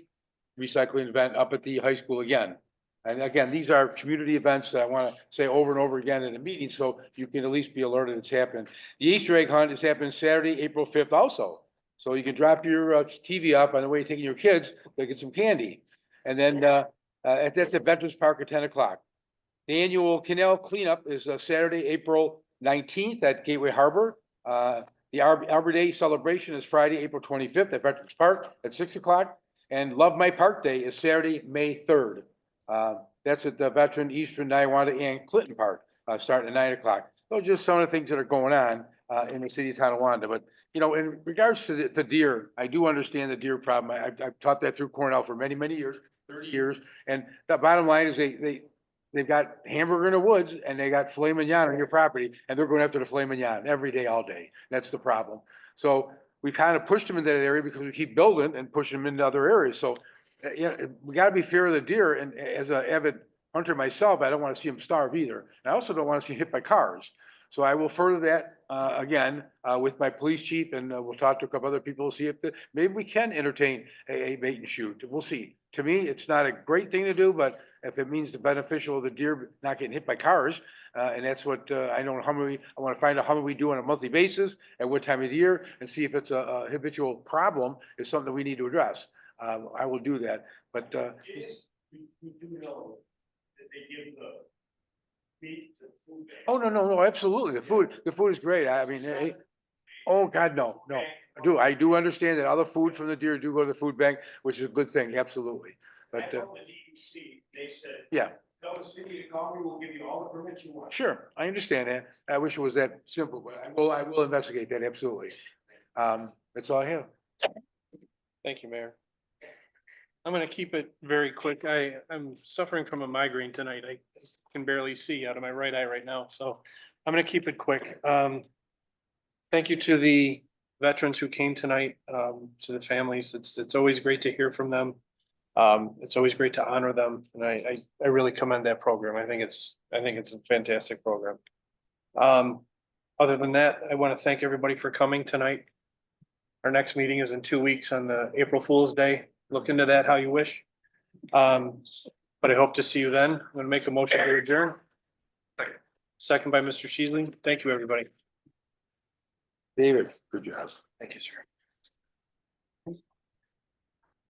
recycling event up at the high school again. And again, these are community events that I want to say over and over again in a meeting, so you can at least be alerted it's happening. The Easter egg hunt is happening Saturday, April 5th also. So you can drop your TV off on the way you're taking your kids to get some candy. And then that's at Veterans Park at 10 o'clock. The annual canal cleanup is Saturday, April 19th at Gateway Harbor. The Arbor Day celebration is Friday, April 25th at Veterans Park at 6 o'clock. And Love My Park Day is Saturday, May 3rd. That's at the Veteran, Eastern, Niawanda, and Clinton Park, starting at 9 o'clock. Those are just some of the things that are going on in the city of Tonawanda. But, you know, in regards to the deer, I do understand the deer problem. I've taught that through Cornell for many, many years, 30 years. And the bottom line is they've got hamburger in the woods and they got filet mignon on your property, and they're going after the filet mignon every day, all day. That's the problem. So we kind of pushed them in that area because we keep building and pushing them into other areas. So yeah, we got to be fair of the deer. And as an avid hunter myself, I don't want to see them starve either. And I also don't want to see hit by cars. So I will further that again with my police chief, and we'll talk to a couple other people, see if maybe we can entertain a bait and shoot. We'll see. To me, it's not a great thing to do, but if it means the beneficial of the deer not getting hit by cars, and that's what I know how many, I want to find out how many we do on a monthly basis at what time of the year, and see if it's a habitual problem, is something that we need to address. I will do that, but We do know that they give the meat to food. oh, no, absolutely. The food is great. I mean, oh God, no. I do understand that other food from the deer do go to the food bank, which is a good thing, absolutely. But I told the DEC, they said, yeah, tell the city to call me, we'll give you all the permits you want. sure, I understand that. I wish it was that simple, but I will investigate that, absolutely. That's all I have. Thank you, Mayor. I'm gonna keep it very quick. I'm suffering from a migraine tonight. I can barely see out of my right eye right now, so I'm gonna keep it quick. Thank you to the veterans who came tonight, to the families. It's always great to hear from them. It's always great to honor them, and I really commend that program. I think it's a fantastic program. Other than that, I want to thank everybody for coming tonight. Our next meeting is in 2 weeks on the April Fool's Day. Look into that how you wish. But I hope to see you then. I'm gonna make a motion to adjourn. Second by Mr. Sheasley. Thank you, everybody. David, good job. Thank you, sir.